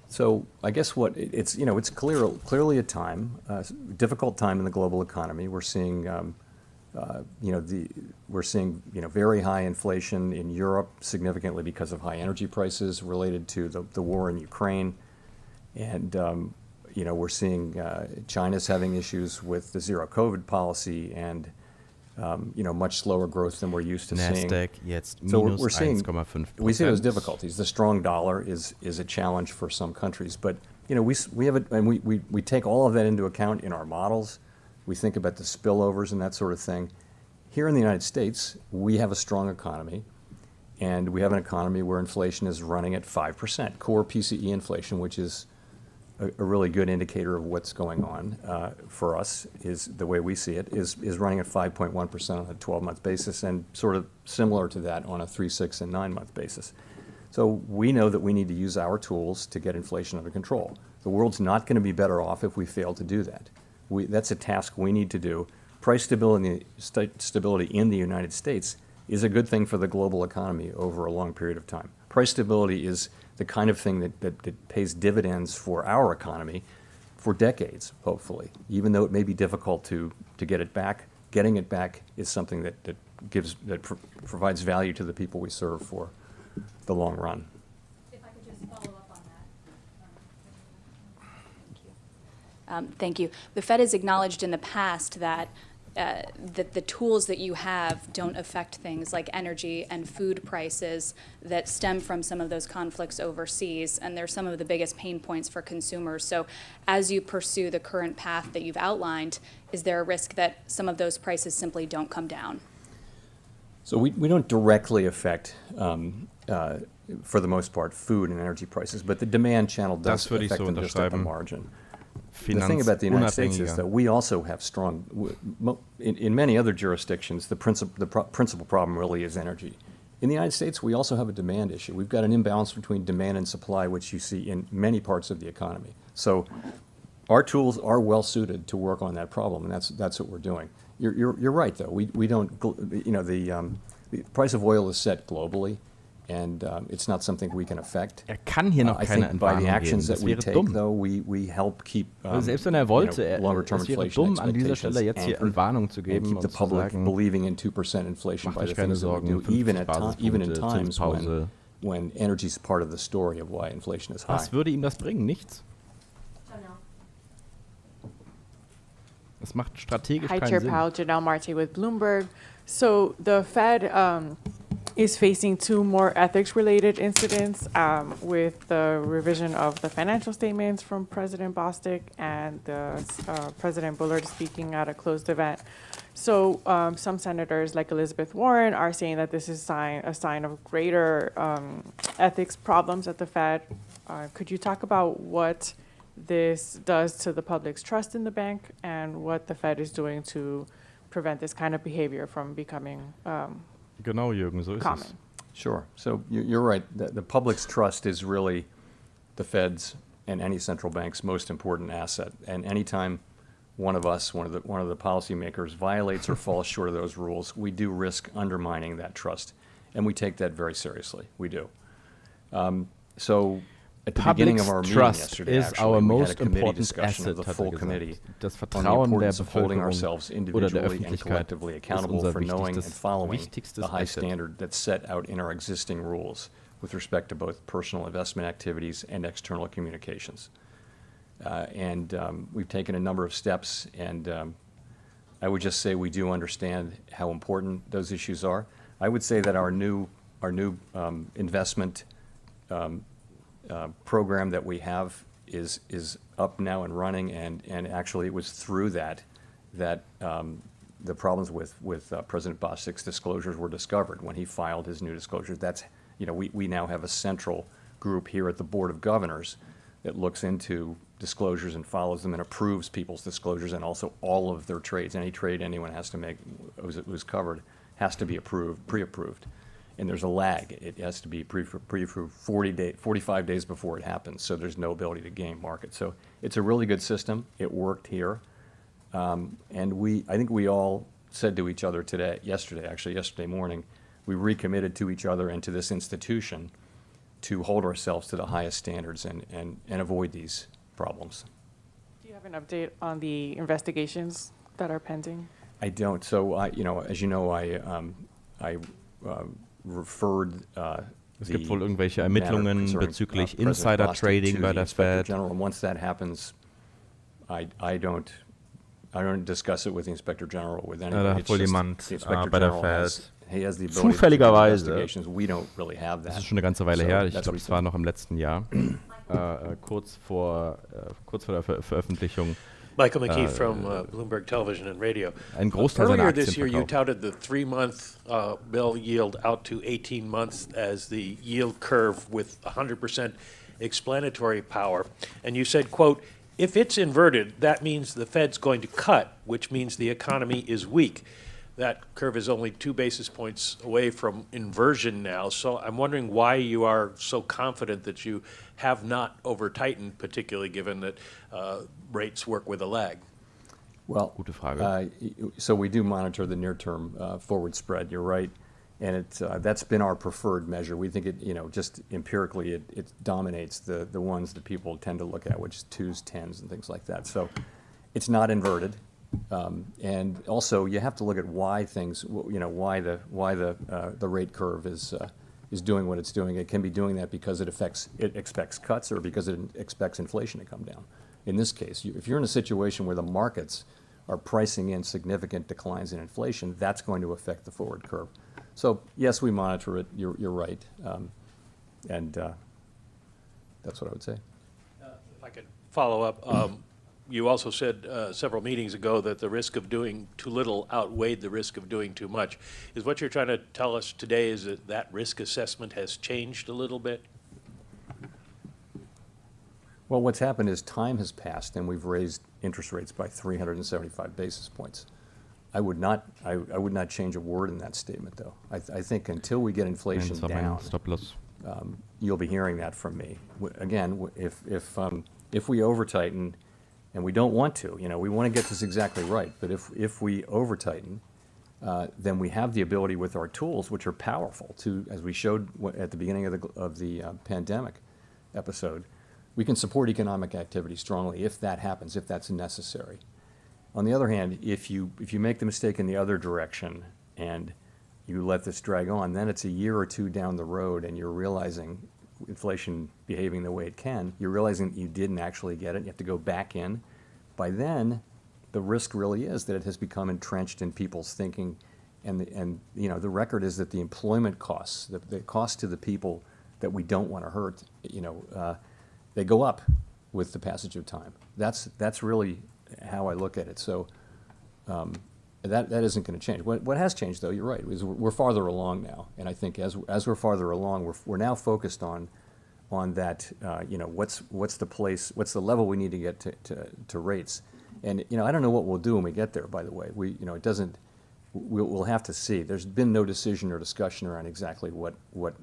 So I guess it's clearly a difficult time in the global economy. We're seeing very high inflation in Europe, significantly because of high energy prices related to the war in Ukraine, and we're seeing China's having issues with the zero COVID policy and much slower growth than we're used to seeing. So we're seeing we see those difficulties. The strong dollar is a challenge for some countries, but we have it, and we take all of that into account in our models. We think about the spillovers and that sort of thing. Here in the United States, we have a strong economy, and we have an economy where inflation is running at 5%. Core PCE inflation, which is a really good indicator of what's going on for us, is the way we see it, is running at 5.1% on a 12-month basis and sort of similar to that on a 3, 6, and 9-month basis. So we know that we need to use our tools to get inflation under control. The world's not going to be better off if we fail to do that. That's a task we need to do. Price stability in the United States is a good thing for the global economy over a long period of time. Price stability is the kind of thing that pays dividends for our economy for decades, hopefully. Even though it may be difficult to get it back, getting it back is something that provides value to the people we serve for the long run. If I could just follow up on that. Thank you. The Fed has acknowledged in the past that the tools that you have don't affect things like energy and food prices that stem from some of those conflicts overseas, and they're some of the biggest pain points for consumers. So as you pursue the current path that you've outlined, is there a risk that some of those prices simply don't come down? So we don't directly affect, for the most part, food and energy prices, but the demand channel does affect them just at the margin. The thing about the United States is that we also have strong, in many other jurisdictions, the principal problem really is energy. In the United States, we also have a demand issue. We've got an imbalance between demand and supply, which you see in many parts of the economy. So our tools are well suited to work on that problem, and that's what we're doing. You're right, though. We don't, the price of oil is set globally, and it's not something we can affect. Kann hier noch I keine think by the Entwarnung actions geben. that we take, though, we help keep Selbst wenn wollte, longer-term es wäre inflation dumm, an dieser Stelle jetzt hier anchored Entwarnung zu and geben keep the und zu public sagen, believing in 2% inflation macht by euch the keine things that we Sorgen, do, even in 50 times Zinspause. when energy is part of the story of why inflation is high. Was würde ihm das bringen? Nichts. Es macht strategisch Hi, keinen Chair Sinn. Powell, Janelle Marte with Bloomberg. So the Fed is facing two more ethics-related incidents with the revision of the financial statements from President Bostic and President Bullard speaking at a closed event. So some senators, like Elizabeth Warren, are saying that this is a sign of greater ethics problems at the Fed. Could you talk about what this does to the public's trust in the bank and what the Fed is doing to prevent this kind of behavior from becoming Genau, Jürgen, so ist common? es. Sure. So you're right. The public's trust is really the Fed's and any central bank's most important asset. And anytime one of the policymakers violates or falls short of those rules, we do risk undermining that trust, and we take that very seriously. We do. So at the beginning of our meeting yesterday, actually, we had a committee discussion of the full committee on the importance of holding ourselves individually and collectively accountable for knowing and following the high standard that's set out in our existing rules with respect to both personal investment activities and external communications. We've taken a number of steps, and I would just say we do understand how important those issues are. I would say that our new investment program that we have is up now and running, and actually it was through that the problems with President Bostic's disclosures were discovered when he filed his new disclosures. That's, we now have a central group here at the Board of Governors that looks into disclosures and follows them and approves people's disclosures and also all of their trades. Any trade anyone has to make who's covered has to be pre-approved. And there's a lag. It has to be pre-approved 45 days before it happens, so there's no ability to game market. So it's a really good system. It worked here. And I think we all said to each other yesterday morning, we recommitted to each other and to this institution to hold ourselves to the highest standards and avoid these problems. Do you have an update on the investigations that are pending? I don't. So, as you know, I referred Es gibt wohl irgendwelche Ermittlungen bezüglich Insider-Trading bei der Fed. And once that happens, I don't discuss it with the Inspector General, with anyone. Da hat wohl jemand bei der Fed he has the ability zufälligerweise, we don't really have that. das ist schon eine ganze Weile her, ich glaube, es war noch im letzten Jahr, kurz vor der Veröffentlichung. Michael McKee from Bloomberg Television and Radio. Ein Großteil seiner Earlier Aktien this year, you verkauft. touted the 3-month bill yield out to 18 months as the yield curve with 100% explanatory power. And you said, quote, if it's inverted, that means the Fed's going to cut, which means the economy is weak. That curve is only 2 basis points away from inversion now. So I'm wondering why you are so confident that you have not over-tightened, particularly given that rates work with a lag. Well, Gute Frage. So we do monitor the near-term forward spread. You're right, and that's been our preferred measure. We think it, just empirically, it dominates the ones that people tend to look at, which is 2s, 10s, and things like that. So it's not inverted. And also, you have to look at why the rate curve is doing what it's doing. It can be doing that because it expects cuts or because it expects inflation to come down. In this case, if you're in a situation where the markets are pricing in significant declines in inflation, that's going to affect the forward curve. So yes, we monitor it. You're right, and that's what I would say. If I could follow up. You also said several meetings ago that the risk of doing too little outweighed the risk of doing too much. Is what you're trying to tell us today is that risk assessment has changed a little bit? Well, what's happened is time has passed and we've raised interest rates by 375 basis points. I would not change a word in that statement, though. I think until we get inflation down, you'll be hearing that from me. Again, if we over-tighten, and we don't want to, we want to get this exactly right. But if we over-tighten, then we have the ability with our tools, which are powerful, to, as we showed at the beginning of the pandemic episode, we can support economic activity strongly if that happens, if that's necessary. On the other hand, if you make the mistake in the other direction and you let this drag on, then it's a year or two down the road, and you're realizing inflation behaving the way it can, you're realizing that you didn't actually get it, you have to go back in. By then, the risk really is that it has become entrenched in people's thinking, and you know, the record is that the employment costs, the cost to the people that we don't want to hurt, you know, they go up with the passage of time. That's really how I look at it. So that isn't going to change. What has changed, though, you're right, is we're farther along now, and I think as we're farther along, we're now focused on that. You know, what's the level we need to get to rates, and you know, I don't know what we'll do when we get there. By the way, it doesn't. We'll have to see. There's been no decision or discussion around exactly what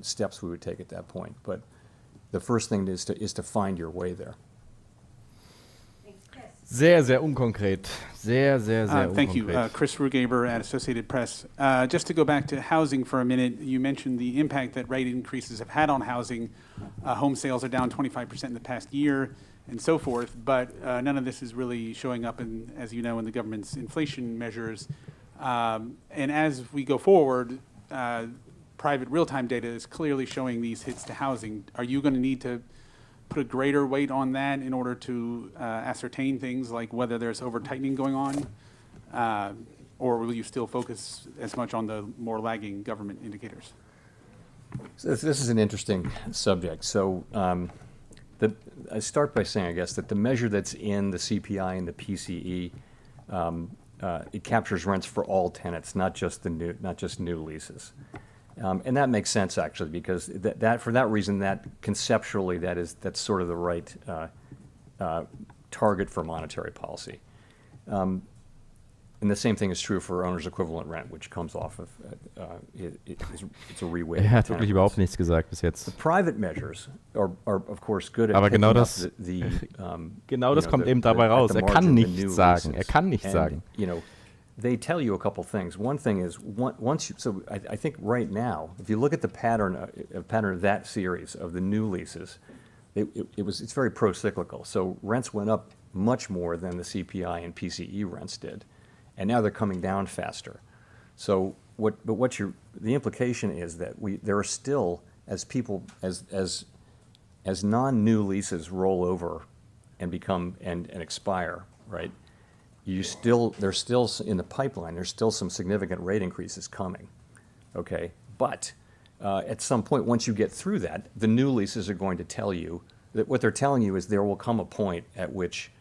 steps we would take at that point. But the first thing is to find your way there. Sehr, sehr unkonkret. Sehr, sehr, sehr unkonkret. Thank you. Chris Rugaber at Associated Press. Just to go back to housing for a minute, you mentioned the impact that rate increases have had on housing. Home sales are down 25% in the past year and so forth, but none of this is really showing up, as you know, in the government's inflation measures. And as we go forward, private real-time data is clearly showing these hits to housing. Are you going to need to put a greater weight on that in order to ascertain things like whether there's over-tightening going on? Or will you still focus as much on the more lagging government indicators? So this is an interesting subject. So I start by saying, I guess, that the measure that's in the CPI and the PCE, it captures rents for all tenants, not just new leases. And that makes sense, actually, because for that reason, that conceptually, that's sort of the right target for monetary policy. And the same thing is true for owner's equivalent rent, which comes off of it's a reweighting. Hat wirklich überhaupt nichts gesagt bis jetzt. The private measures are of course good at Aber genau das kommt eben dabei raus. Er kann nichts sagen. Er kann nichts sagen. You know, they tell you a couple things. One thing is I think right now, if you look at the pattern of that series of the new leases, it's very pro-cyclical. So rents went up much more than the CPI and PCE rents did, and now they're coming down faster. So the implication is that there are still, as non-new leases roll over and become and expire, right? There's still in the pipeline, there's still some significant rate increases coming, okay? But at some point, once you get through that, the new leases are going to tell you that what they're telling you is there will come a point at which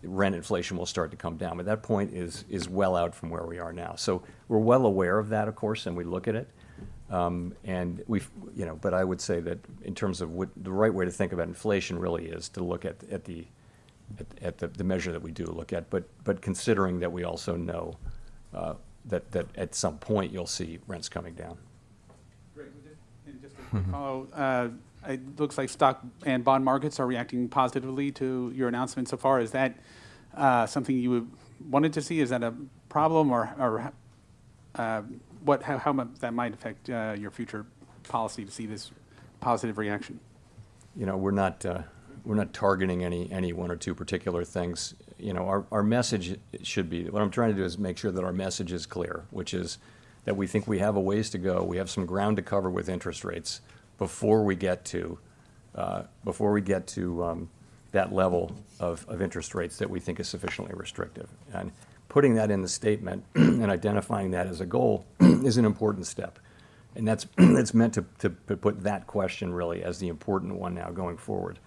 rent inflation will start to come down. But that point is well out from where we are now. So we're well aware of that, of course, and we look at it. And but I would say that in terms of what the right way to think about inflation really is to look at the measure that we do look at, but considering that we also know that at some point you'll see rents coming down. Great. And just a quick follow, it looks like stock and bond markets are reacting positively to your announcement so far. Is that something you wanted to see? Is that a problem, or how that might affect your future policy to see this positive reaction? You know, we're not targeting any one or two particular things. You know, our message should be, what I'm trying to do is make sure that our message is clear, which is that we think we have a ways to go. We have some ground to cover with interest rates before we get to that level of interest rates that we think is sufficiently restrictive. And putting that in the statement and identifying that as a goal is an important step. And that's meant to put that question really as the important one now going forward.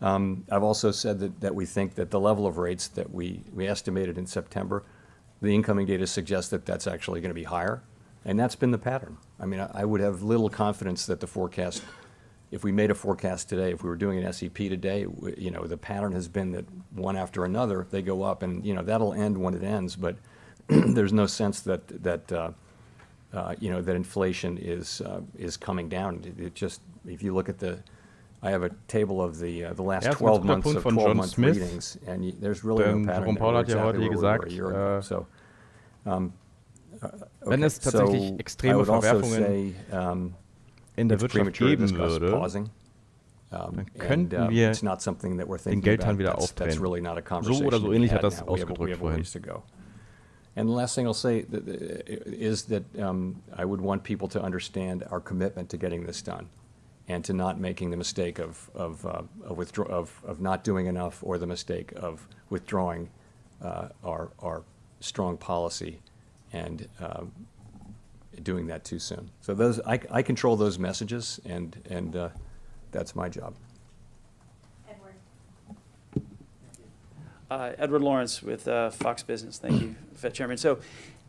I've also said that we think that the level of rates that we estimated in September, the incoming data suggests that that's actually going to be higher, and that's been the pattern. I mean, I would have little confidence that the forecast, if we made a forecast today, if we were doing an SEP today, you know, the pattern has been that one after another they go up, and you know that'll end when it ends. But there's no sense that inflation is coming down. It just, if you look at I have a table of the last 12 months of 12-month readings, and there's really no pattern. Paul hat ja heute gesagt, wenn es tatsächlich extreme Verwerfungen in der Wirtschaft geben würde, dann könnten wir den Geldhahn wieder aufdrehen. So oder so ähnlich hat das ausgedrückt vorhin. And the last thing I'll say is that I would want people to understand our commitment to getting this done, and to not making the mistake of not doing enough, or the mistake of withdrawing our strong policy and doing that too soon. So those I control those messages, and that's my job. Edward Lawrence with Fox Business. Thank you, Fed Chairman. So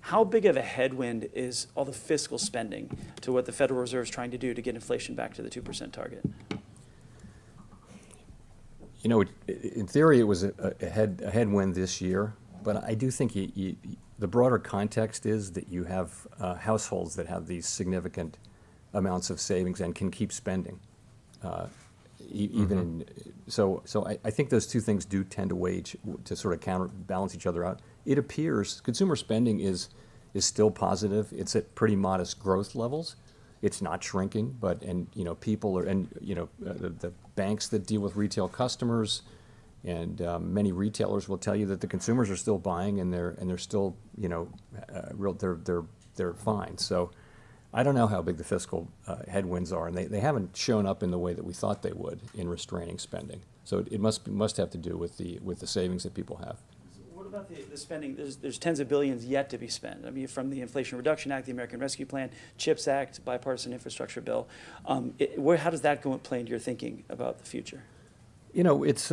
how big of a headwind is all the fiscal spending to what the Federal Reserve is trying to do to get inflation back to the 2% target? You know, in theory, it was a headwind this year, but I do think the broader context is that you have households that have these significant amounts of savings and can keep spending. So I think those two things do tend to sort of counterbalance each other out. It appears consumer spending is still positive. It's at pretty modest growth levels. It's not shrinking, but people are, the banks that deal with retail customers and many retailers will tell you that the consumers are still buying and they're still they're fine. So I don't know how big the fiscal headwinds are, and they haven't shown up in the way that we thought they would in restraining spending. So it must have to do with the savings that people have. What about the spending? There's tens of billions yet to be spent. I mean, from the Inflation Reduction Act, the American Rescue Plan, CHIPS Act, bipartisan infrastructure bill. How does that play into your thinking about the future? It's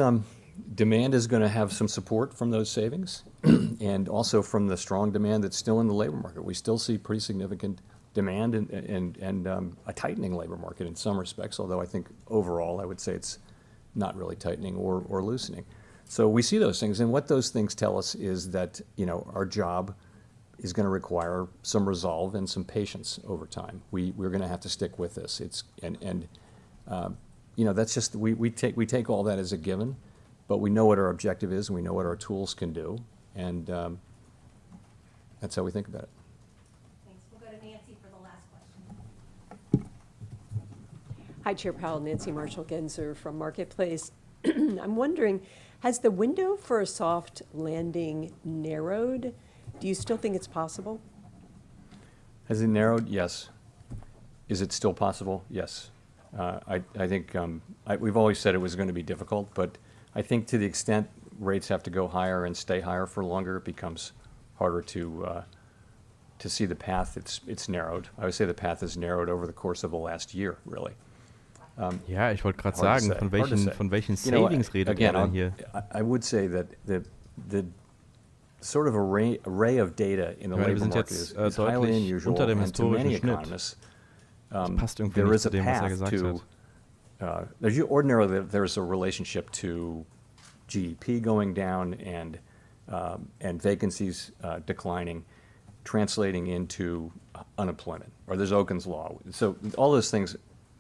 demand is going to have some support from those savings, and also from the strong demand that's still in the labor market. We still see pretty significant demand and a tightening labor market in some respects, although I think overall I would say it's not really tightening or loosening. So we see those things, and what those things tell us is that our job is going to require some resolve and some patience over time. We're going to have to stick with this. That's just we take all that as a given, but we know what our objective is and we know what our tools can do, and that's how we think about it. Hi, Chair Powell. Nancy Marshall-Genzer from Marketplace. I'm wondering, has the window for a soft landing narrowed? Do you still think it's possible? Has it narrowed? Yes. Is it still possible? Yes. I think we've always said it was going to be difficult, but I think to the extent rates have to go higher and stay higher for longer, it becomes harder to see the path. It's narrowed. I would say the path has narrowed over the course of the last year, really. Ja, ich wollte gerade sagen, von welchen Savings redet ihr denn hier? I would say that the sort of array of data in the labor market is highly unusual, and to many economists, there is a path to. Ordinarily, there's a relationship to GDP going down and vacancies declining, translating into unemployment, or there's Okun's law. So all those things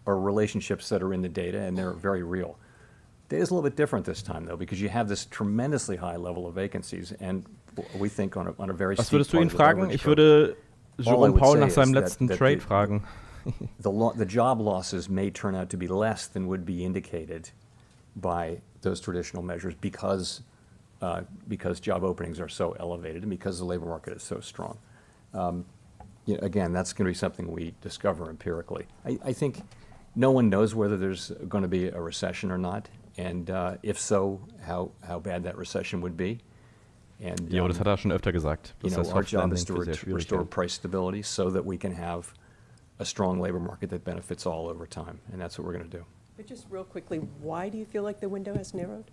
are relationships that are in the data, and they're very real. Data's a little bit different this time, though, because you have this tremendously high level of vacancies, and we think on a very Was steep würdest du ihn part of the fragen? Ich curve. würde All I Jerome would Powell say nach is seinem that letzten the Trade fragen. The job losses may turn out to be less than would be indicated by those traditional measures because job openings are so elevated and because the labor market is so strong. Again, that's going to be something we discover empirically. I think no one knows whether there's going to be a recession or not, and if so, how bad that recession would be. And Ja, aber das hat er schon öfter gesagt. Dass das our job Soft is to Landing für sehr schwierig restore hält. price stability so that we can have a strong labor market that benefits all over time, and that's what we're going to do. But just real quickly, why do you feel like the window has narrowed?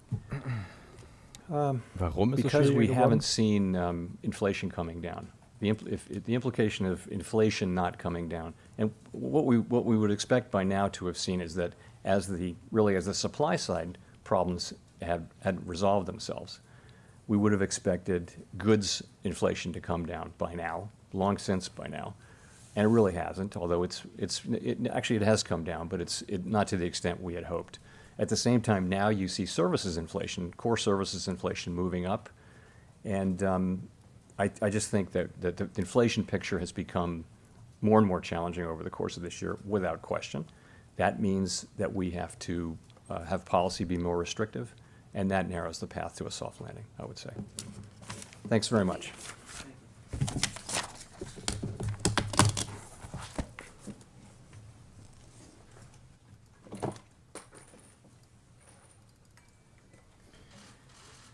Warum ist es Because we schwieriger geworden? haven't seen inflation coming down. The implication of inflation not coming down, and what we would expect by now to have seen is that as the supply side problems had resolved themselves, we would have expected goods inflation to come down by now, long since by now, and it really hasn't. Although it has come down, but it's not to the extent we had hoped. At the same time, now you see services inflation, core services inflation moving up, and I just think that the inflation picture has become more and more challenging over the course of this year, without question. That means that we have to have policy be more restrictive, and that narrows the path to a soft landing, I would say. Thanks very much.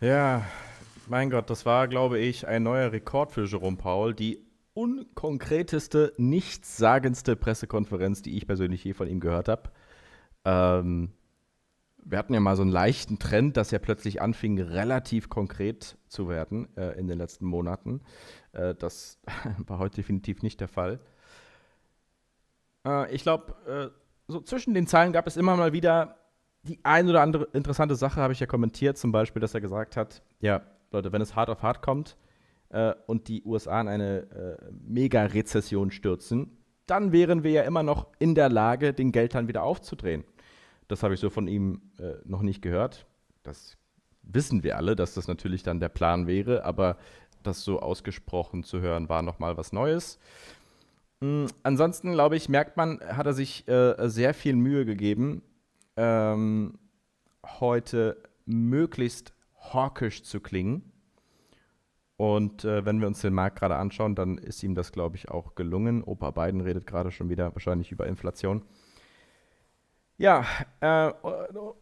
Ja, mein Gott, das war, glaube ich, ein neuer Rekord für Jerome Powell. Die konkreteste, nichtssagendste Pressekonferenz, die ich persönlich je von ihm gehört habe. Wir hatten ja mal so einen leichten Trend, dass er plötzlich anfing, relativ konkret zu werden in den letzten Monaten. Das war heute definitiv nicht der Fall. Ich glaube, so zwischen den Zeilen gab es immer mal wieder die ein oder andere interessante Sache, habe ich ja kommentiert, zum Beispiel, dass er gesagt hat, ja, Leute, wenn es hart auf hart kommt und die USA in eine Mega-Rezession stürzen, dann wären wir ja immer noch in der Lage, den Geldhahn wieder aufzudrehen. Das habe ich so von ihm noch nicht gehört. Das wissen wir alle, dass das natürlich dann der Plan wäre, aber das so ausgesprochen zu hören, war nochmal was Neues. Ansonsten, glaube ich, merkt man, hat er sich sehr viel Mühe gegeben, heute möglichst hawkisch zu klingen. Und wenn wir uns den Markt gerade anschauen, dann ist ihm das, glaube ich, auch gelungen. Opa Biden redet gerade schon wieder wahrscheinlich über Inflation. Ja,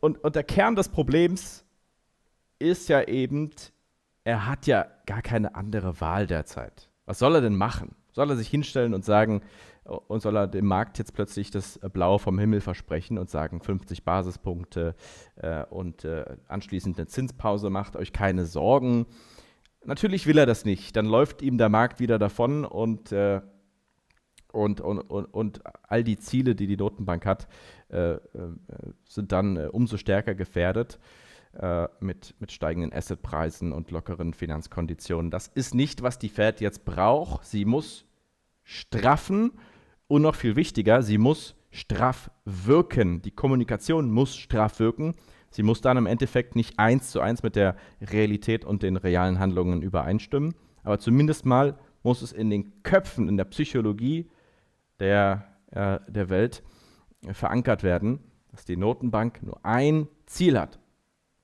und der Kern des Problems ist ja eben, er hat ja gar keine andere Wahl derzeit. Was soll er denn machen? Soll er sich hinstellen und sagen, und soll er dem Markt jetzt plötzlich das Blaue vom Himmel versprechen und sagen, 50 Basispunkte und anschließend eine Zinspause, macht euch keine Sorgen. Natürlich will er das nicht. Dann läuft ihm der Markt wieder davon und all die Ziele, die die Notenbank hat, sind dann umso stärker gefährdet mit steigenden Assetpreisen und lockeren Finanzkonditionen. Das ist nicht, was die Fed jetzt braucht. Sie muss straffen und noch viel wichtiger, sie muss straff wirken. Die Kommunikation muss straff wirken. Sie muss dann im Endeffekt nicht 1:1 mit der Realität und den realen Handlungen übereinstimmen, aber zumindest mal muss es in den Köpfen, in der Psychologie der Welt verankert werden, dass die Notenbank nur ein Ziel hat: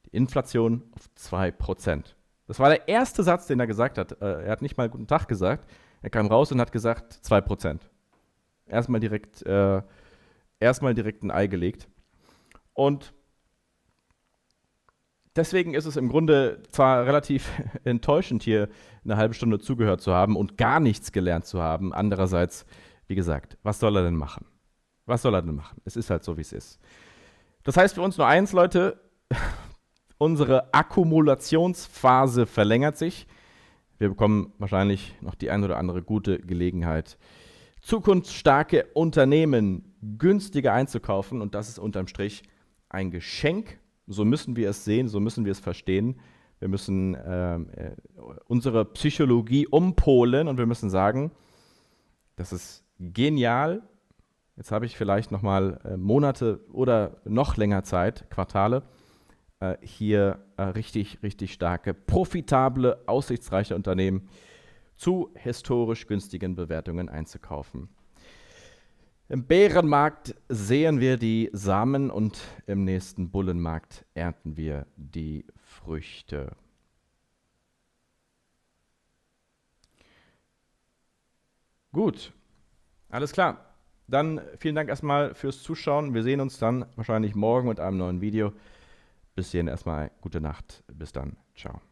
die Inflation auf 2%. Das war der erste Satz, den er gesagt hat. Er hat nicht mal guten Tag gesagt. Er kam raus und hat gesagt 2%. Erstmal direkt ein Ei gelegt. Und deswegen ist es im Grunde zwar relativ enttäuschend, hier eine halbe Stunde zugehört zu haben und gar nichts gelernt zu haben. Andererseits, wie gesagt, was soll er denn machen? Was soll er denn machen? Es ist halt so, wie es ist. Das heißt für uns nur eins, Leute: Unsere Akkumulationsphase verlängert sich. Wir bekommen wahrscheinlich noch die ein oder andere gute Gelegenheit, zukunftsstarke Unternehmen günstiger einzukaufen. Und das ist unterm Strich ein Geschenk. So müssen wir es sehen, so müssen wir es verstehen. Wir müssen unsere Psychologie umpolen und wir müssen sagen, das ist genial. Jetzt habe ich vielleicht noch mal Monate oder noch länger Zeit, Quartale, hier richtig, richtig starke, profitable, aussichtsreiche Unternehmen zu historisch günstigen Bewertungen einzukaufen. Im Bärenmarkt sehen wir die Samen und im nächsten Bullenmarkt ernten wir die Früchte. Gut, alles klar. Dann vielen Dank erstmal fürs Zuschauen. Wir sehen uns dann wahrscheinlich morgen mit einem neuen Video. Bis hierhin erstmal gute Nacht. Bis dann. Ciao.